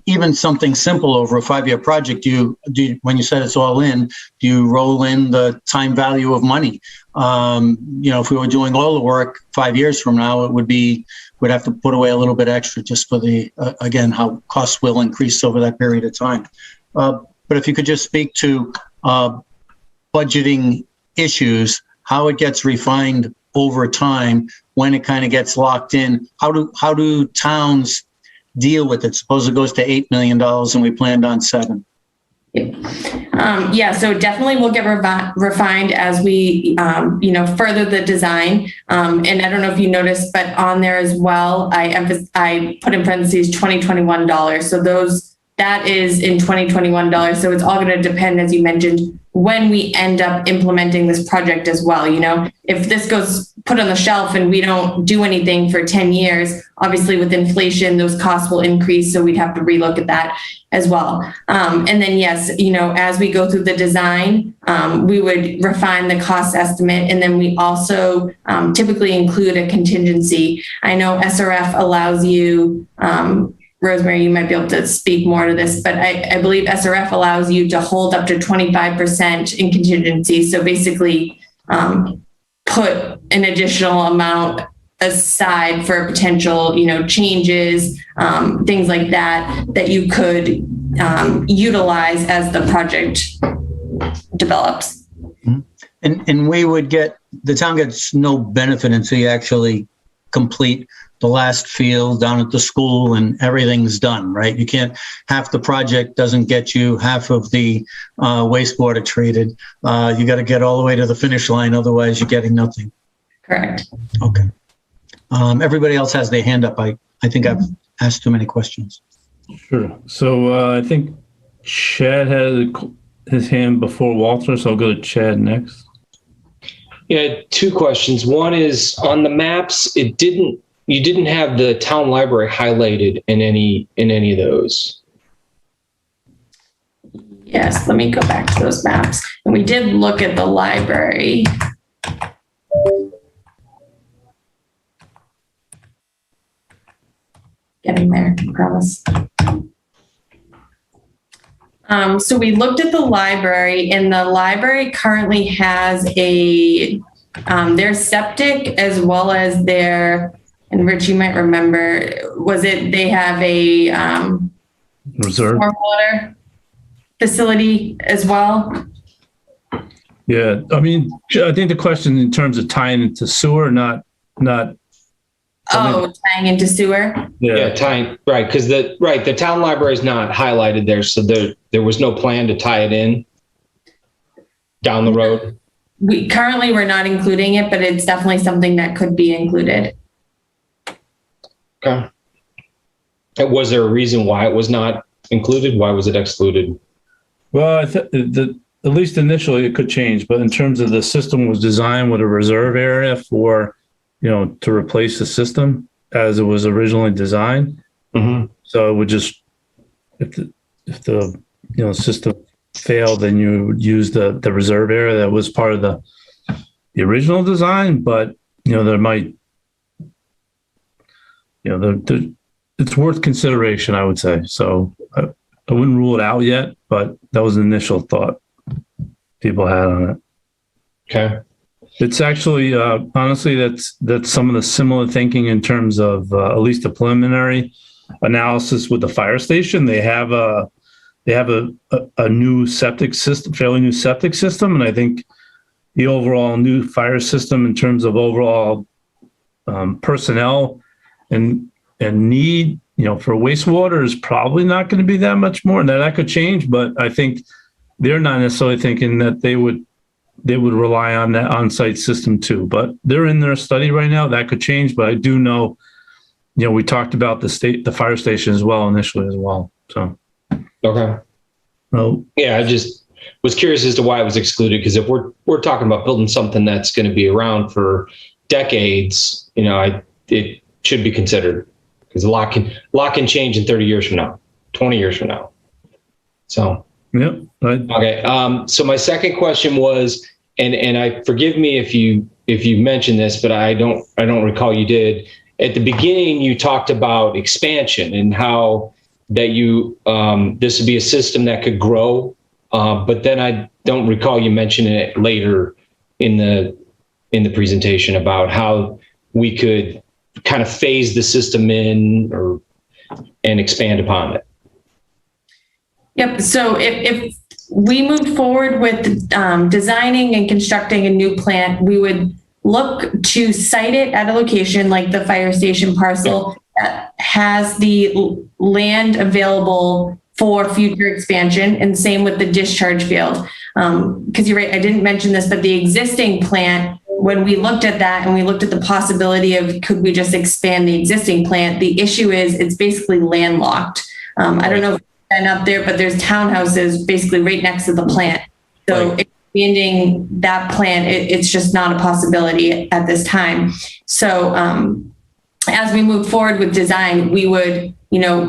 even something simple over a 5-year project, when you said it's all in, do you roll in the time value of money? If we were doing all the work 5 years from now, we'd have to put away a little bit extra just for again, how costs will increase over that period of time. But if you could just speak to budgeting issues, how it gets refined over time, when it kind of gets locked in, how do towns deal with it? Suppose it goes to $8 million and we planned on $7. So definitely will get refined as we, further the design. And I don't know if you noticed, but on there as well, I put in parentheses $2021. So that is in $2021. So it's all going to depend, as you mentioned, when we end up implementing this project as well. If this goes put on the shelf and we don't do anything for 10 years, obviously with inflation, those costs will increase. So we'd have to relook at that as well. And then, yes, as we go through the design, we would refine the cost estimate. And then we also typically include a contingency. I know SRF allows you, Rosemary, you might be able to speak more to this, but I believe SRF allows you to hold up to 25% in contingency. So basically put an additional amount aside for potential, changes, things like that you could utilize as the project develops. And the town gets no benefit until you actually complete the last field down at the school and everything's done, right? Half the project doesn't get you half of the wastewater treated. You got to get all the way to the finish line. Otherwise you're getting nothing. Correct. Okay. Everybody else has their hand up. I think I've asked too many questions. Sure. So I think Chad had his hand before Walter, so I'll go to Chad next. Yeah, 2 questions. One is on the maps, you didn't have the town library highlighted in any of those. Yes, let me go back to those maps. And we did look at the library. Getting there, I promise. So we looked at the library, and the library currently has their septic as well as their, and Rich, you might remember, they have a reserve stormwater facility as well? Yeah, I think the question in terms of tying into sewer, not. Tying into sewer? Yeah, tying, right, because the town library is not highlighted there, so there was no plan to tie it in down the road. We're not including it, but it's definitely something that could be included. Okay. Was there a reason why it was not included? Why was it excluded? Well, at least initially it could change, but in terms of the system was designed with a reserve area for, to replace the system as it was originally designed. Mm-hmm. So it would just, if the system failed, then you would use the reserve area that was part of the original design. But there might, it's worth consideration, I would say. So I wouldn't rule it out yet, but that was an initial thought people had on it. Okay. It's actually, honestly, that's some of the similar thinking in terms of at least the preliminary analysis with the fire station. They have a new septic system, fairly new septic system, and I think the overall new fire system in terms of overall personnel and need, for wastewater is probably not going to be that much more. Now that could change, but I think they're not necessarily thinking that they would rely on that on-site system too. But they're in their study right now. That could change, but I do know, we talked about the fire station as well initially as well. So. Okay. Well, yeah, I just was curious as to why it was excluded, because if we're talking about building something that's going to be around for decades, it should be considered, because a lot can change in 30 years from now, 20 years from now. So Yep. Okay. So my second question was, and I forgive me if you mentioned this, but I don't recall you did. At the beginning, you talked about expansion and how that this would be a system that could grow. But then I don't recall you mentioning it later in the presentation about how we could kind of phase the system in and expand upon it. Yep. So if we moved forward with designing and constructing a new plant, we would look to site it at a location like the fire station parcel that has the land available for future expansion, and same with the discharge field. Because you're right, I didn't mention this, but the existing plant, when we looked at that and we looked at the possibility of could we just expand the existing plant, the issue is it's basically landlocked. I don't know if you've been up there, but there's townhouses basically right next to the plant. So expanding that plant, it's just not a possibility at this time. So as we move forward with design, we would,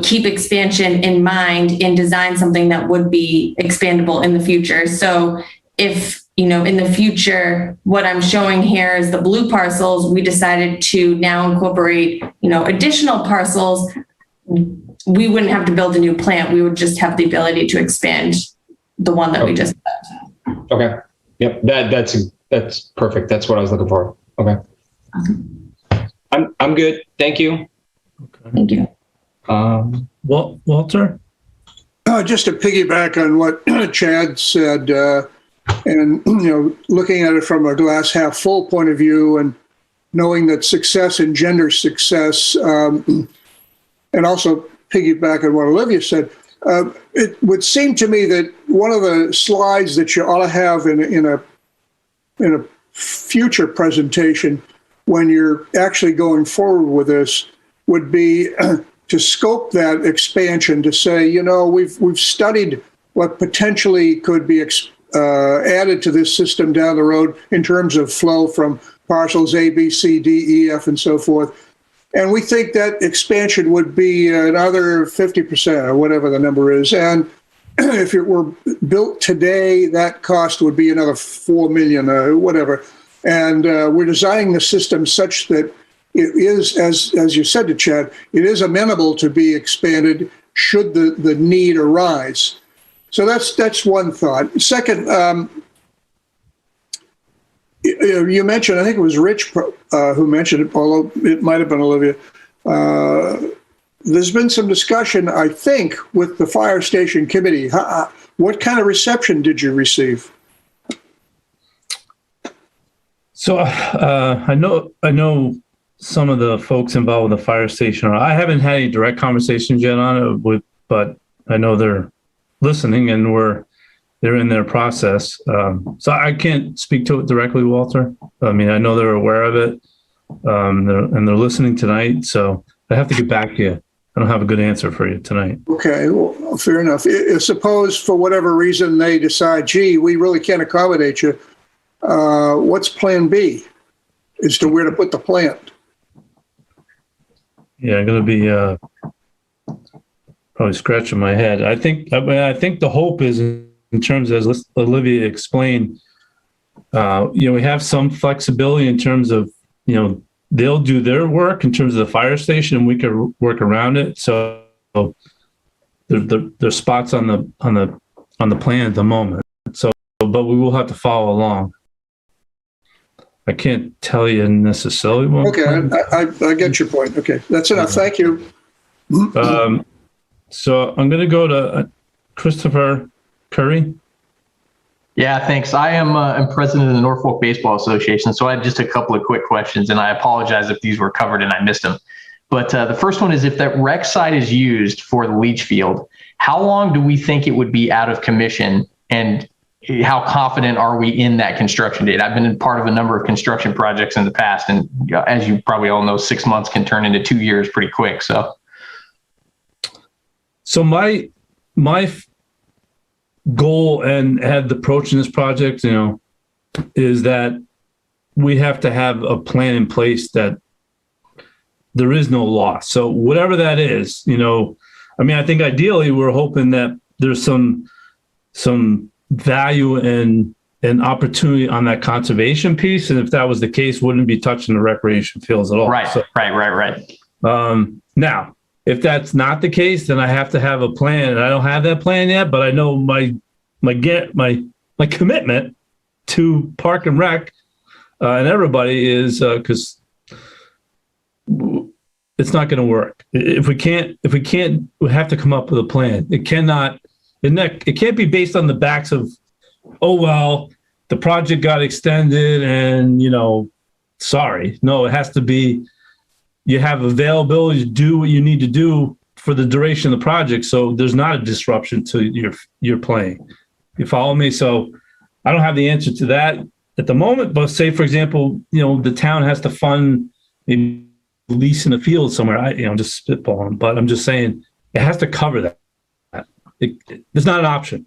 keep expansion in mind and design something that would be expandable in the future. So if, in the future, what I'm showing here is the blue parcels, we decided to now incorporate, additional parcels, we wouldn't have to build a new plant. We would just have the ability to expand the one that we just built. Okay. Yep. That's perfect. That's what I was looking for. Okay. I'm good. Thank you. Okay. Thank you. Walter? Just to piggyback on what Chad said, and looking at it from a glass half full point of view, and knowing that success engenders success, and also piggyback on what Olivia said, it would seem to me that one of the slides that you ought to have in a future presentation when you're actually going forward with this would be to scope that expansion, to say, we've studied what potentially could be added to this system down the road in terms of flow from parcels A, B, C, D, E, F, and so forth. And we think that expansion would be another 50% or whatever the number is. And if it were built today, that cost would be another 4 million or whatever. And we're designing the system such that it is, as you said to Chad, it is amenable to be expanded should the need arise. So that's one thought. Second, you mentioned, I think it was Rich who mentioned it, although it might have been Olivia. There's been some discussion, I think, with the fire station committee. What kind of reception did you receive? So I know some of the folks involved with the fire station. I haven't had any direct conversations yet on it, but I know they're listening and they're in their process. So I can't speak to it directly, Walter. I mean, I know they're aware of it, and they're listening tonight. So I have to get back to you. I don't have a good answer for you tonight. Okay, well, fair enough. Suppose for whatever reason they decide, gee, we really can't accommodate you. What's plan B as to where to put the plant? Yeah, I'm going to be probably scratching my head. I think the hope is, in terms of, as Olivia explained, we have some flexibility in terms of, they'll do their work in terms of the fire station, and we can work around it. So there's spots on the plan at the moment. So, but we will have to follow along. I can't tell you necessarily. Okay, I get your point. Okay, that's enough. Thank you. So I'm going to go to Christopher Curry. Yeah, thanks. I am I'm president of the Norfolk Baseball Association, so I have just a couple of quick questions, and I apologize if these were covered and I missed them. But the first one is, if that rec site is used for the leach field, how long do we think it would be out of commission, and how confident are we in that construction date? I've been part of a number of construction projects in the past, and as you probably all know, 6 months can turn into 2 years pretty quick. So my goal and had the approach in this project, is that we have to have a plan in place that there is no loss. So whatever that is, I think ideally we're hoping that there's some some value and opportunity on that conservation piece. And if that was the case, wouldn't be touching the recreation fields at all. Right, So, right. now, if that's not the case, then I have to have a plan, and I don't have that plan yet. But I know my commitment to Park and Rec and everybody is because it's not going to work if we can't. We have to come up with a plan. It cannot. It can't be based on the backs of, oh well, the project got extended, and sorry. No, it has to be. You have availability to do what you need to do for the duration of the project, so there's not a disruption to your playing. You follow me? So I don't have the answer to that at the moment, but say, for example, the town has to fund maybe leasing a field somewhere. I'm just spitballing, but I'm just saying it has to cover that. It's not an option.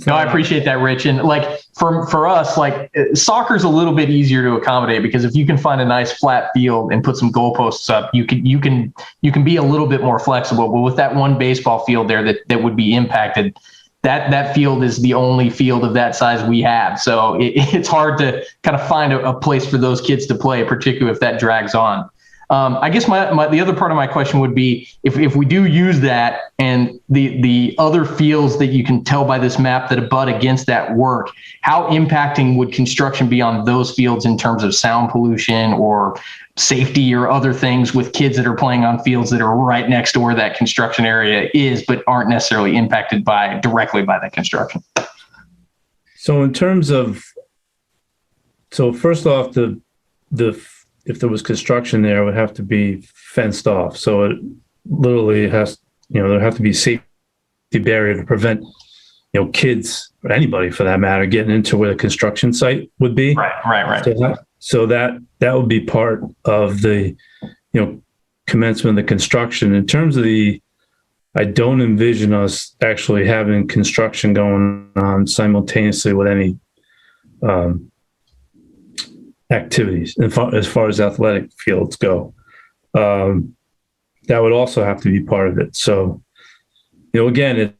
No, I appreciate that, Rich. And like for us, like soccer's a little bit easier to accommodate because if you can find a nice flat field and put some goalposts up, you can be a little bit more flexible. But with that one baseball field there that would be impacted, that field is the only field of that size we have. So it's hard to kind of find a place for those kids to play, particularly if that drags on. I guess the other part of my question would be if we do use that and the other fields that you can tell by this map that abut against that work, how impacting would construction be on those fields in terms of sound pollution or safety or other things with kids that are playing on fields that are right next to where that construction area is, but aren't necessarily impacted directly by that construction? So in terms of, first off, if there was construction there, it would have to be fenced off. So it literally has, there have to be safety barrier to prevent, kids or anybody for that matter getting into where the construction site would be. Right. So that would be part of the, commencement of the construction. In terms of I don't envision us actually having construction going on simultaneously with any activities as far as athletic fields go. That would also have to be part of it. So, again,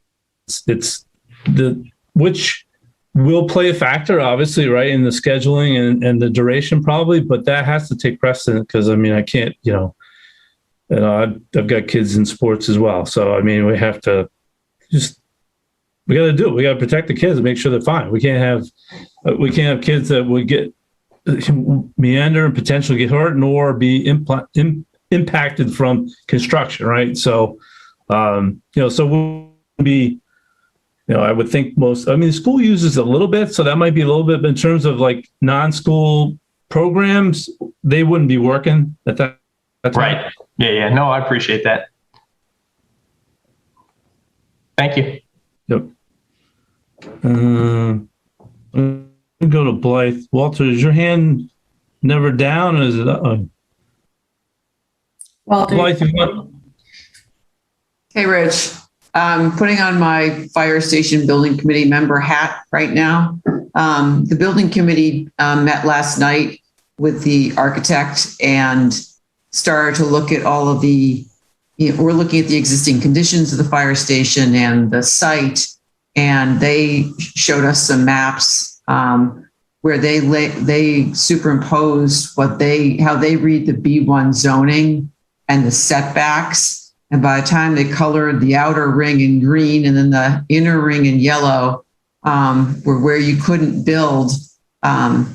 it's which will play a factor, obviously, right, in the scheduling and the duration probably, but that has to take precedent because, I can't, I've got kids in sports as well. So, we have to we got to do it. We got to protect the kids and make sure they're fine. We can't have kids that would get meander and potentially get hurt nor be impacted from construction, right? So, so we'll be, I would think the school uses a little bit, so that might be a little bit, but in terms of like non-school programs, they wouldn't be working at that time. Right. Yeah. No, I appreciate that. Thank you. Yep. Go to Blythe. Walter, is your hand never down, or is it up? Walter. Blythe, you want? Hey, Rich. I'm putting on my fire station building committee member hat right now. The building committee met last night with the architect and started to look at all of we're looking at the existing conditions of the fire station and the site, and they showed us some maps where they superimposed how they read the B1 zoning and the setbacks. And by the time they colored the outer ring in green and then the inner ring in yellow, where you couldn't build, the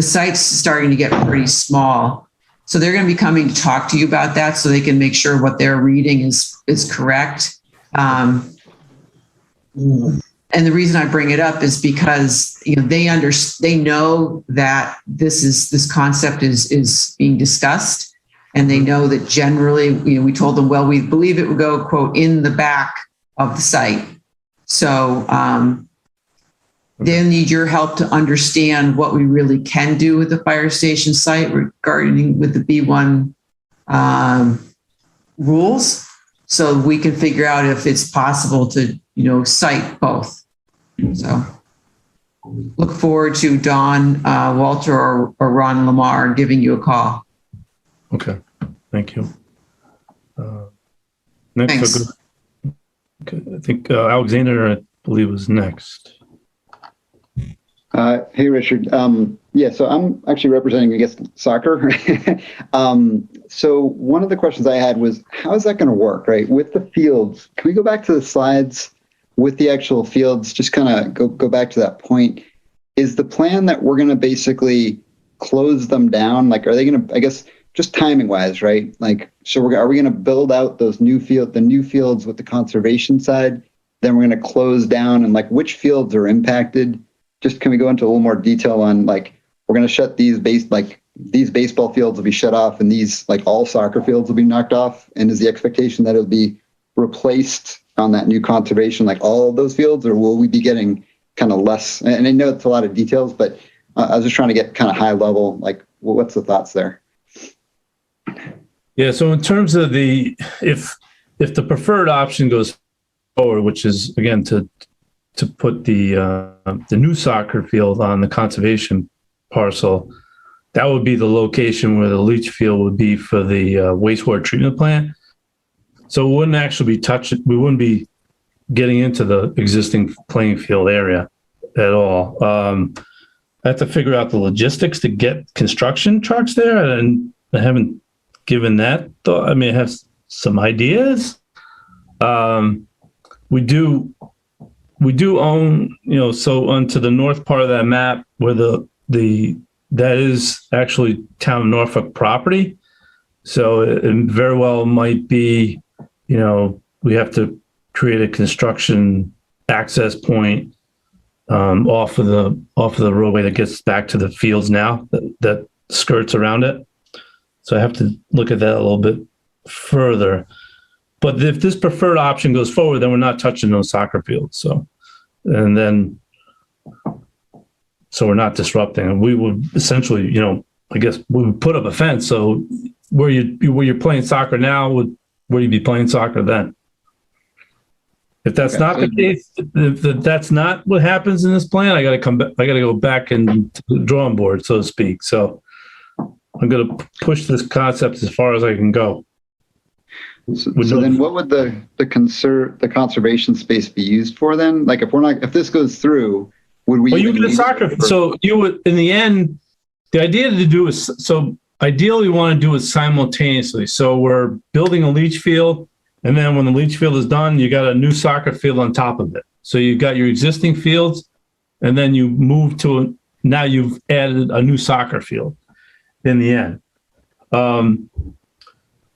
site's starting to get pretty small. So they're going to be coming to talk to you about that so they can make sure what they're reading is correct. And the reason I bring it up is because they know that this concept is being discussed, and they know that generally we told them, well, we believe it would go, quote, in the back of the site. So they'll need your help to understand what we really can do with the fire station site regarding with the B1 rules, so we can figure out if it's possible to site both. So look forward to Don, Walter, or Ron Lamar giving you a call. Okay, thank you. Next, Thanks. I think Alexander believe was next. Hey, Richard. Yeah, so I'm actually representing, I guess, soccer. So one of the questions I had was, how is that going to work, right? With the fields, can we go back to the slides with the actual fields? Just kind of go back to that point. Is the plan that we're going to basically close them down? Like, are they going to, I guess, just timing wise, right? Like, so are we going to build out those the new fields with the conservation side? Then we're going to close down, and like, which fields are impacted? Just can we go into a little more detail on, like, we're going to shut these baseball fields will be shut off, and these, like, all soccer fields will be knocked off? And is the expectation that it'll be replaced on that new conservation, like all of those fields, or will we be getting kind of less? And I know it's a lot of details, but I was just trying to get kind of high level, like, what's the thoughts there? Yeah, so in terms of if the preferred option goes forward, which is, again, to put the new soccer field on the conservation parcel, that would be the location where the leach field would be for the wastewater treatment plant. So it wouldn't actually be we wouldn't be getting into the existing playing field area at all. I have to figure out the logistics to get construction trucks there, and I haven't given that thought. I mean, I have some ideas. We do own, so onto the north part of that map where that is actually town of Norfolk property. So it very well might be, we have to create a construction access point off of the roadway that gets back to the fields now that skirts around it. So I have to look at that a little bit further. But if this preferred option goes forward, then we're not touching those soccer fields. So we're not disrupting. And we would essentially, I guess we would put up a fence. So where you're playing soccer now, where you'd be playing soccer then. If that's not the case, if that's not what happens in this plan, I got to come back. I got to go back and to the drawing board, so to speak. So I'm going to push this concept as far as I can go. So then what would the conservation space be used for then? Like, if this goes through, would we? Well, you get a soccer. So you would, in the end, the idea to do is, so ideally we want to do it simultaneously. So we're building a leach field, and then when the leach field is done, you got a new soccer field on top of it. So you've got your existing fields, and then you move now you've added a new soccer field in the end.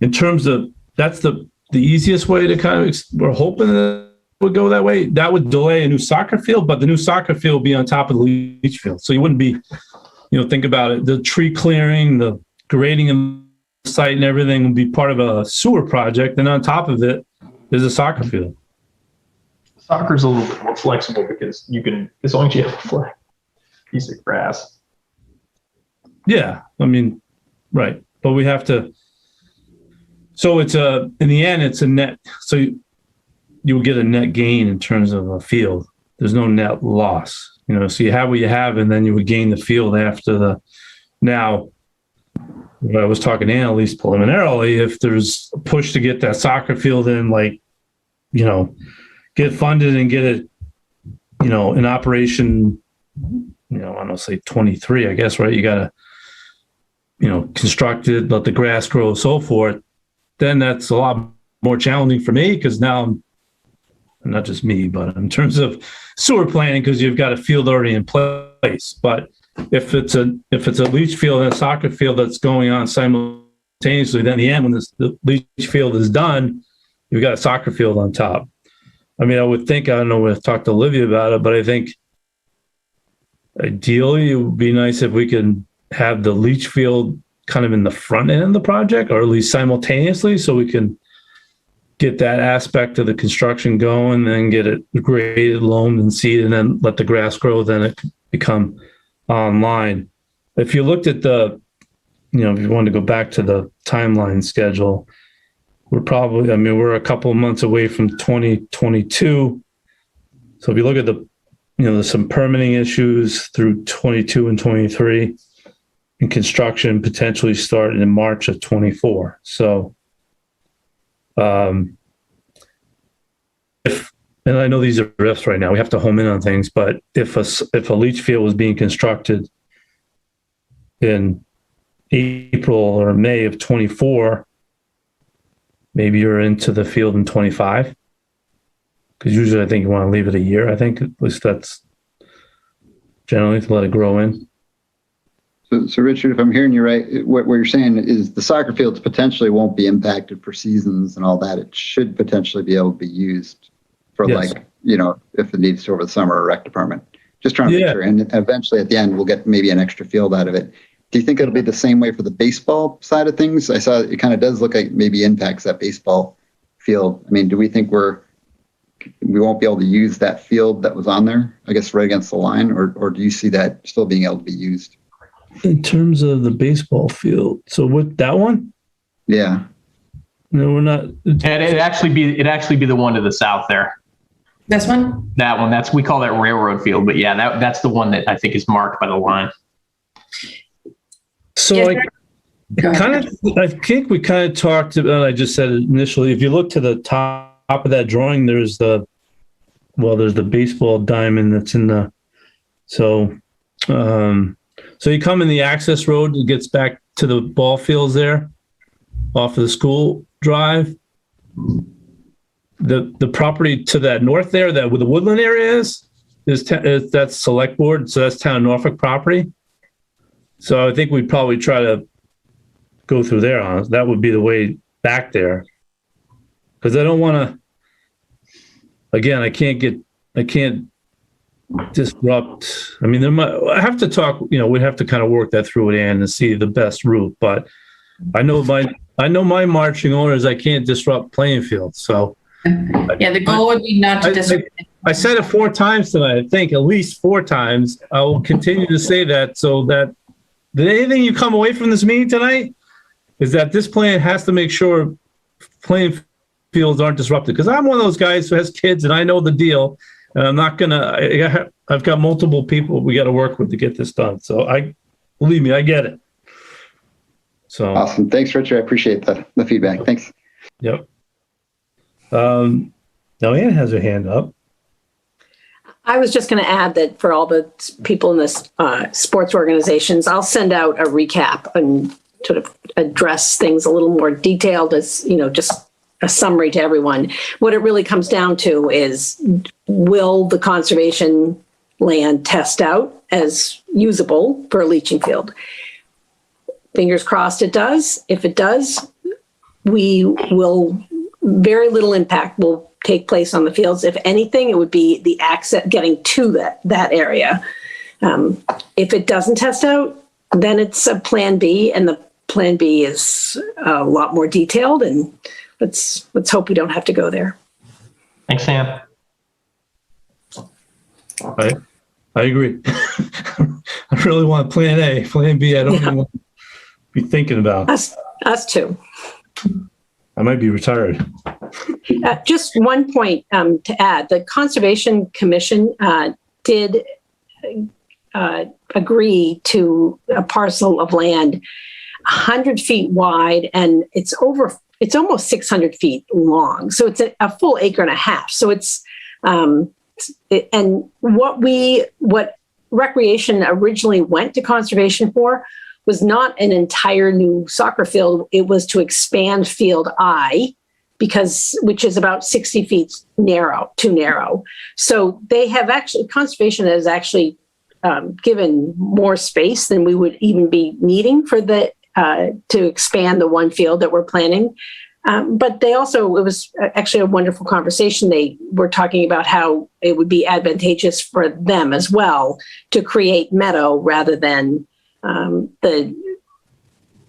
In terms of, that's the easiest way to kind of, we're hoping that it would go that way. That would delay a new soccer field, but the new soccer field would be on top of the leach field. So you wouldn't be, think about it, the tree clearing, the grading of the site and everything would be part of a sewer project. And on top of it is a soccer field. Soccer's a little bit more flexible because as long as you have a flat piece of grass. Yeah, I mean, right. But we have to, so in the end, it's a net. So you will get a net gain in terms of a field. There's no net loss, so you have what you have, and then you would gain the field after now, I was talking to Annalise preliminarily, if there's a push to get that soccer field in, get funded and get it, in operation, I don't know, say 23, I guess, right? You got to, construct it, let the grass grow, so forth. Then that's a lot more challenging for me because now not just me, but in terms of sewer planning, because you've got a field already in place. But if it's a leach field and a soccer field that's going on simultaneously, then in the end, when the leach field is done, you've got a soccer field on top. I mean, I would think, I don't know, we've talked to Olivia about it, but I think ideally it would be nice if we can have the leach field kind of in the front end of the project, or at least simultaneously, so we can get that aspect of the construction going, then get it graded, loamed, and seeded, and then let the grass grow, then it can become online. If you looked at if you wanted to go back to the timeline schedule, we're a couple of months away from 2022. So if you look at there's some permitting issues through 22 and 23, and construction potentially starting in March of 24. So and I know these are ifs right now, we have to home in on things, but if a leach field was being constructed in April or May of 24, maybe you're into the field in 25. Because usually I think you want to leave it a year. I think at least that's generally to let it grow in. So Richard, if I'm hearing you right, what you're saying is the soccer fields potentially won't be impacted for seasons and all that. It should potentially be able to be used for Yes. if it needs to over the summer or rec department. Just trying to make sure. And eventually at the end, we'll get maybe an extra field out of it. Do you think it'll be the same way for the baseball side of things? I saw it kind of does look like maybe impacts that baseball field. I mean, do we think we won't be able to use that field that was on there, I guess, right against the line, or do you see that still being able to be used? In terms of the baseball field, so with that one? Yeah. No, we're not. It'd actually be the one to the south there. This one? That one, we call that railroad field, but yeah, that's the one that I think is marked by the line. So Yes, I think we kind of talked about, I just said initially, if you look to the top of that drawing, there's the baseball diamond that's in the, so you come in the access road, it gets back to the ball fields there off of the school drive. The property to that north there, that where the woodland area is that's select board. So that's town of Norfolk property. So I think we'd probably try to go through there on it. That would be the way back there. Because I don't want to, again, I can't disrupt. I mean, I have to talk, we'd have to kind of work that through with Ann and see the best route. But I know my marching orders, I can't disrupt playing fields. So Yeah, the goal would be not to disrupt. I said it 4 times tonight, I think, at least 4 times. I will continue to say that so that anything you come away from this meeting tonight is that this plan has to make sure playing fields aren't disrupted. Because I'm one of those guys who has kids and I know the deal. And I'm not I've got multiple people we got to work with to get this done. So believe me, I get it. So awesome. Thanks, Richard. I appreciate the feedback. Thanks. Yep. Now Ann has her hand up. I was just going to add that for all the people in this sports organizations, I'll send out a recap and sort of address things a little more detailed as, just a summary to everyone. What it really comes down to is, will the conservation land test out as usable for a leaching field? Fingers crossed it does. If it does, very little impact will take place on the fields. If anything, it would be the access getting to that area. If it doesn't test out, then it's a plan B, and the plan B is a lot more detailed, and let's hope we don't have to go there. Thanks, Sam. I agree. I really want plan A. Plan B, I don't even want to be thinking about. Us too. I might be retired. Just one point to add. The Conservation Commission did agree to a parcel of land 100 feet wide, and it's almost 600 feet long. So it's a full acre and a half. So it's and what recreation originally went to conservation for was not an entire new soccer field. It was to expand field I, which is about 60 feet too narrow. So conservation has actually given more space than we would even be needing for to expand the one field that we're planning. But it was actually a wonderful conversation. They were talking about how it would be advantageous for them as well to create meadow rather than the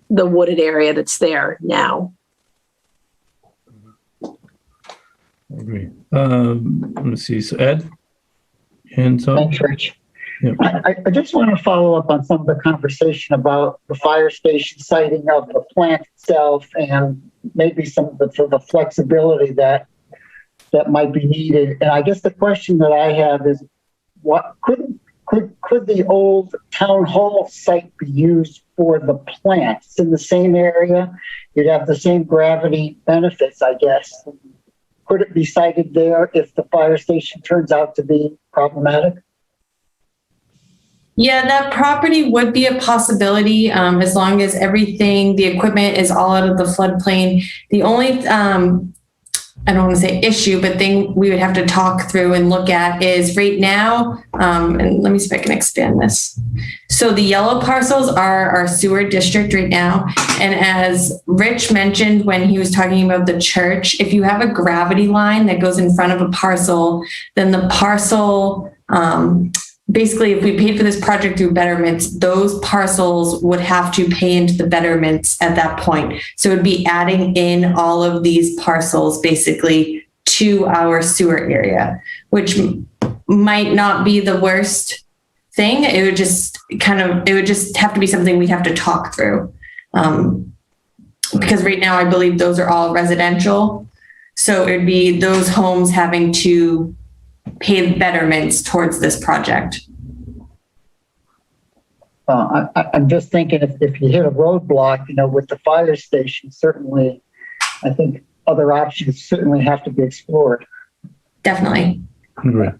wooded area that's there now. I agree. Let me see. So Ed? Hands up. Thanks, Rich. Yep. I just want to follow up on some of the conversation about the fire station siting of the plant itself and maybe some of the flexibility that might be needed. And I guess the question that I have is, what could the old town hall site be used for the plants in the same area? You'd have the same gravity benefits, I guess. could it be sited there if the fire station turns out to be problematic? Yeah, that property would be a possibility as long as everything, the equipment is all out of the floodplain. The only, I don't want to say issue, but thing we would have to talk through and look at is right now, and let me see if I can expand this. So the yellow parcels are our sewer district right now. And as Rich mentioned when he was talking about the church, if you have a gravity line that goes in front of a parcel, then the parcel, basically, if we paid for this project through betterments, those parcels would have to pay into the betterments at that point. So it would be adding in all of these parcels basically to our sewer area, which might not be the worst thing. It would just have to be something we'd have to talk through. Because right now I believe those are all residential. So it'd be those homes having to pay betterments towards this project. I'm just thinking if you hit a roadblock, with the fire station, certainly, I think other options certainly have to be explored. Definitely. Right.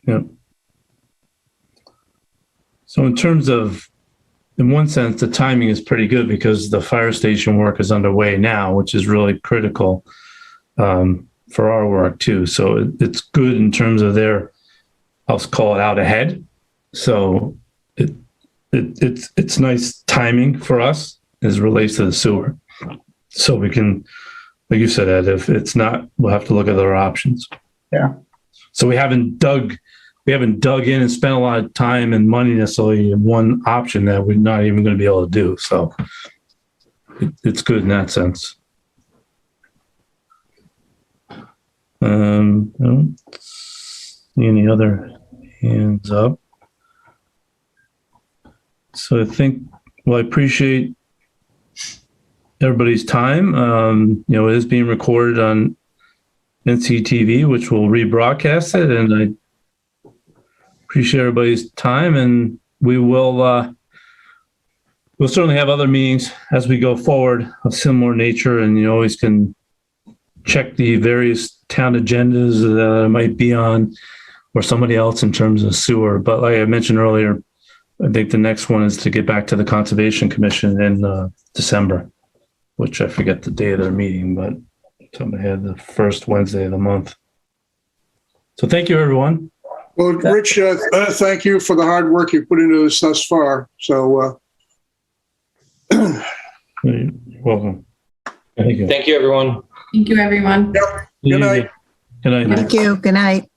Yeah. So in terms of, in one sense, the timing is pretty good because the fire station work is underway now, which is really critical for our work too. So it's good in terms of their, I'll call it out ahead. So it's nice timing for us as it relates to the sewer. So we can, like you said, Ed, if it's not, we'll have to look at other options. Yeah. So we haven't dug in and spent a lot of time and money necessarily in one option that we're not even going to be able to do. So it's good in that sense. I don't see any other hands up. So I think, well, I appreciate everybody's time. It is being recorded on NCTV, which will rebroadcast it, and I appreciate everybody's time, and we will we'll certainly have other meetings as we go forward of similar nature, and you always can check the various town agendas that I might be on or somebody else in terms of sewer. But like I mentioned earlier, I think the next one is to get back to the Conservation Commission in December, which I forget the day of their meeting, but somebody had the first Wednesday of the month. So thank you, everyone. Well, Rich, thank you for the hard work you put into this thus far. So, You're welcome. Thank you. Thank you, everyone. Thank you, everyone. Good night. Good night. Thank you. Good night.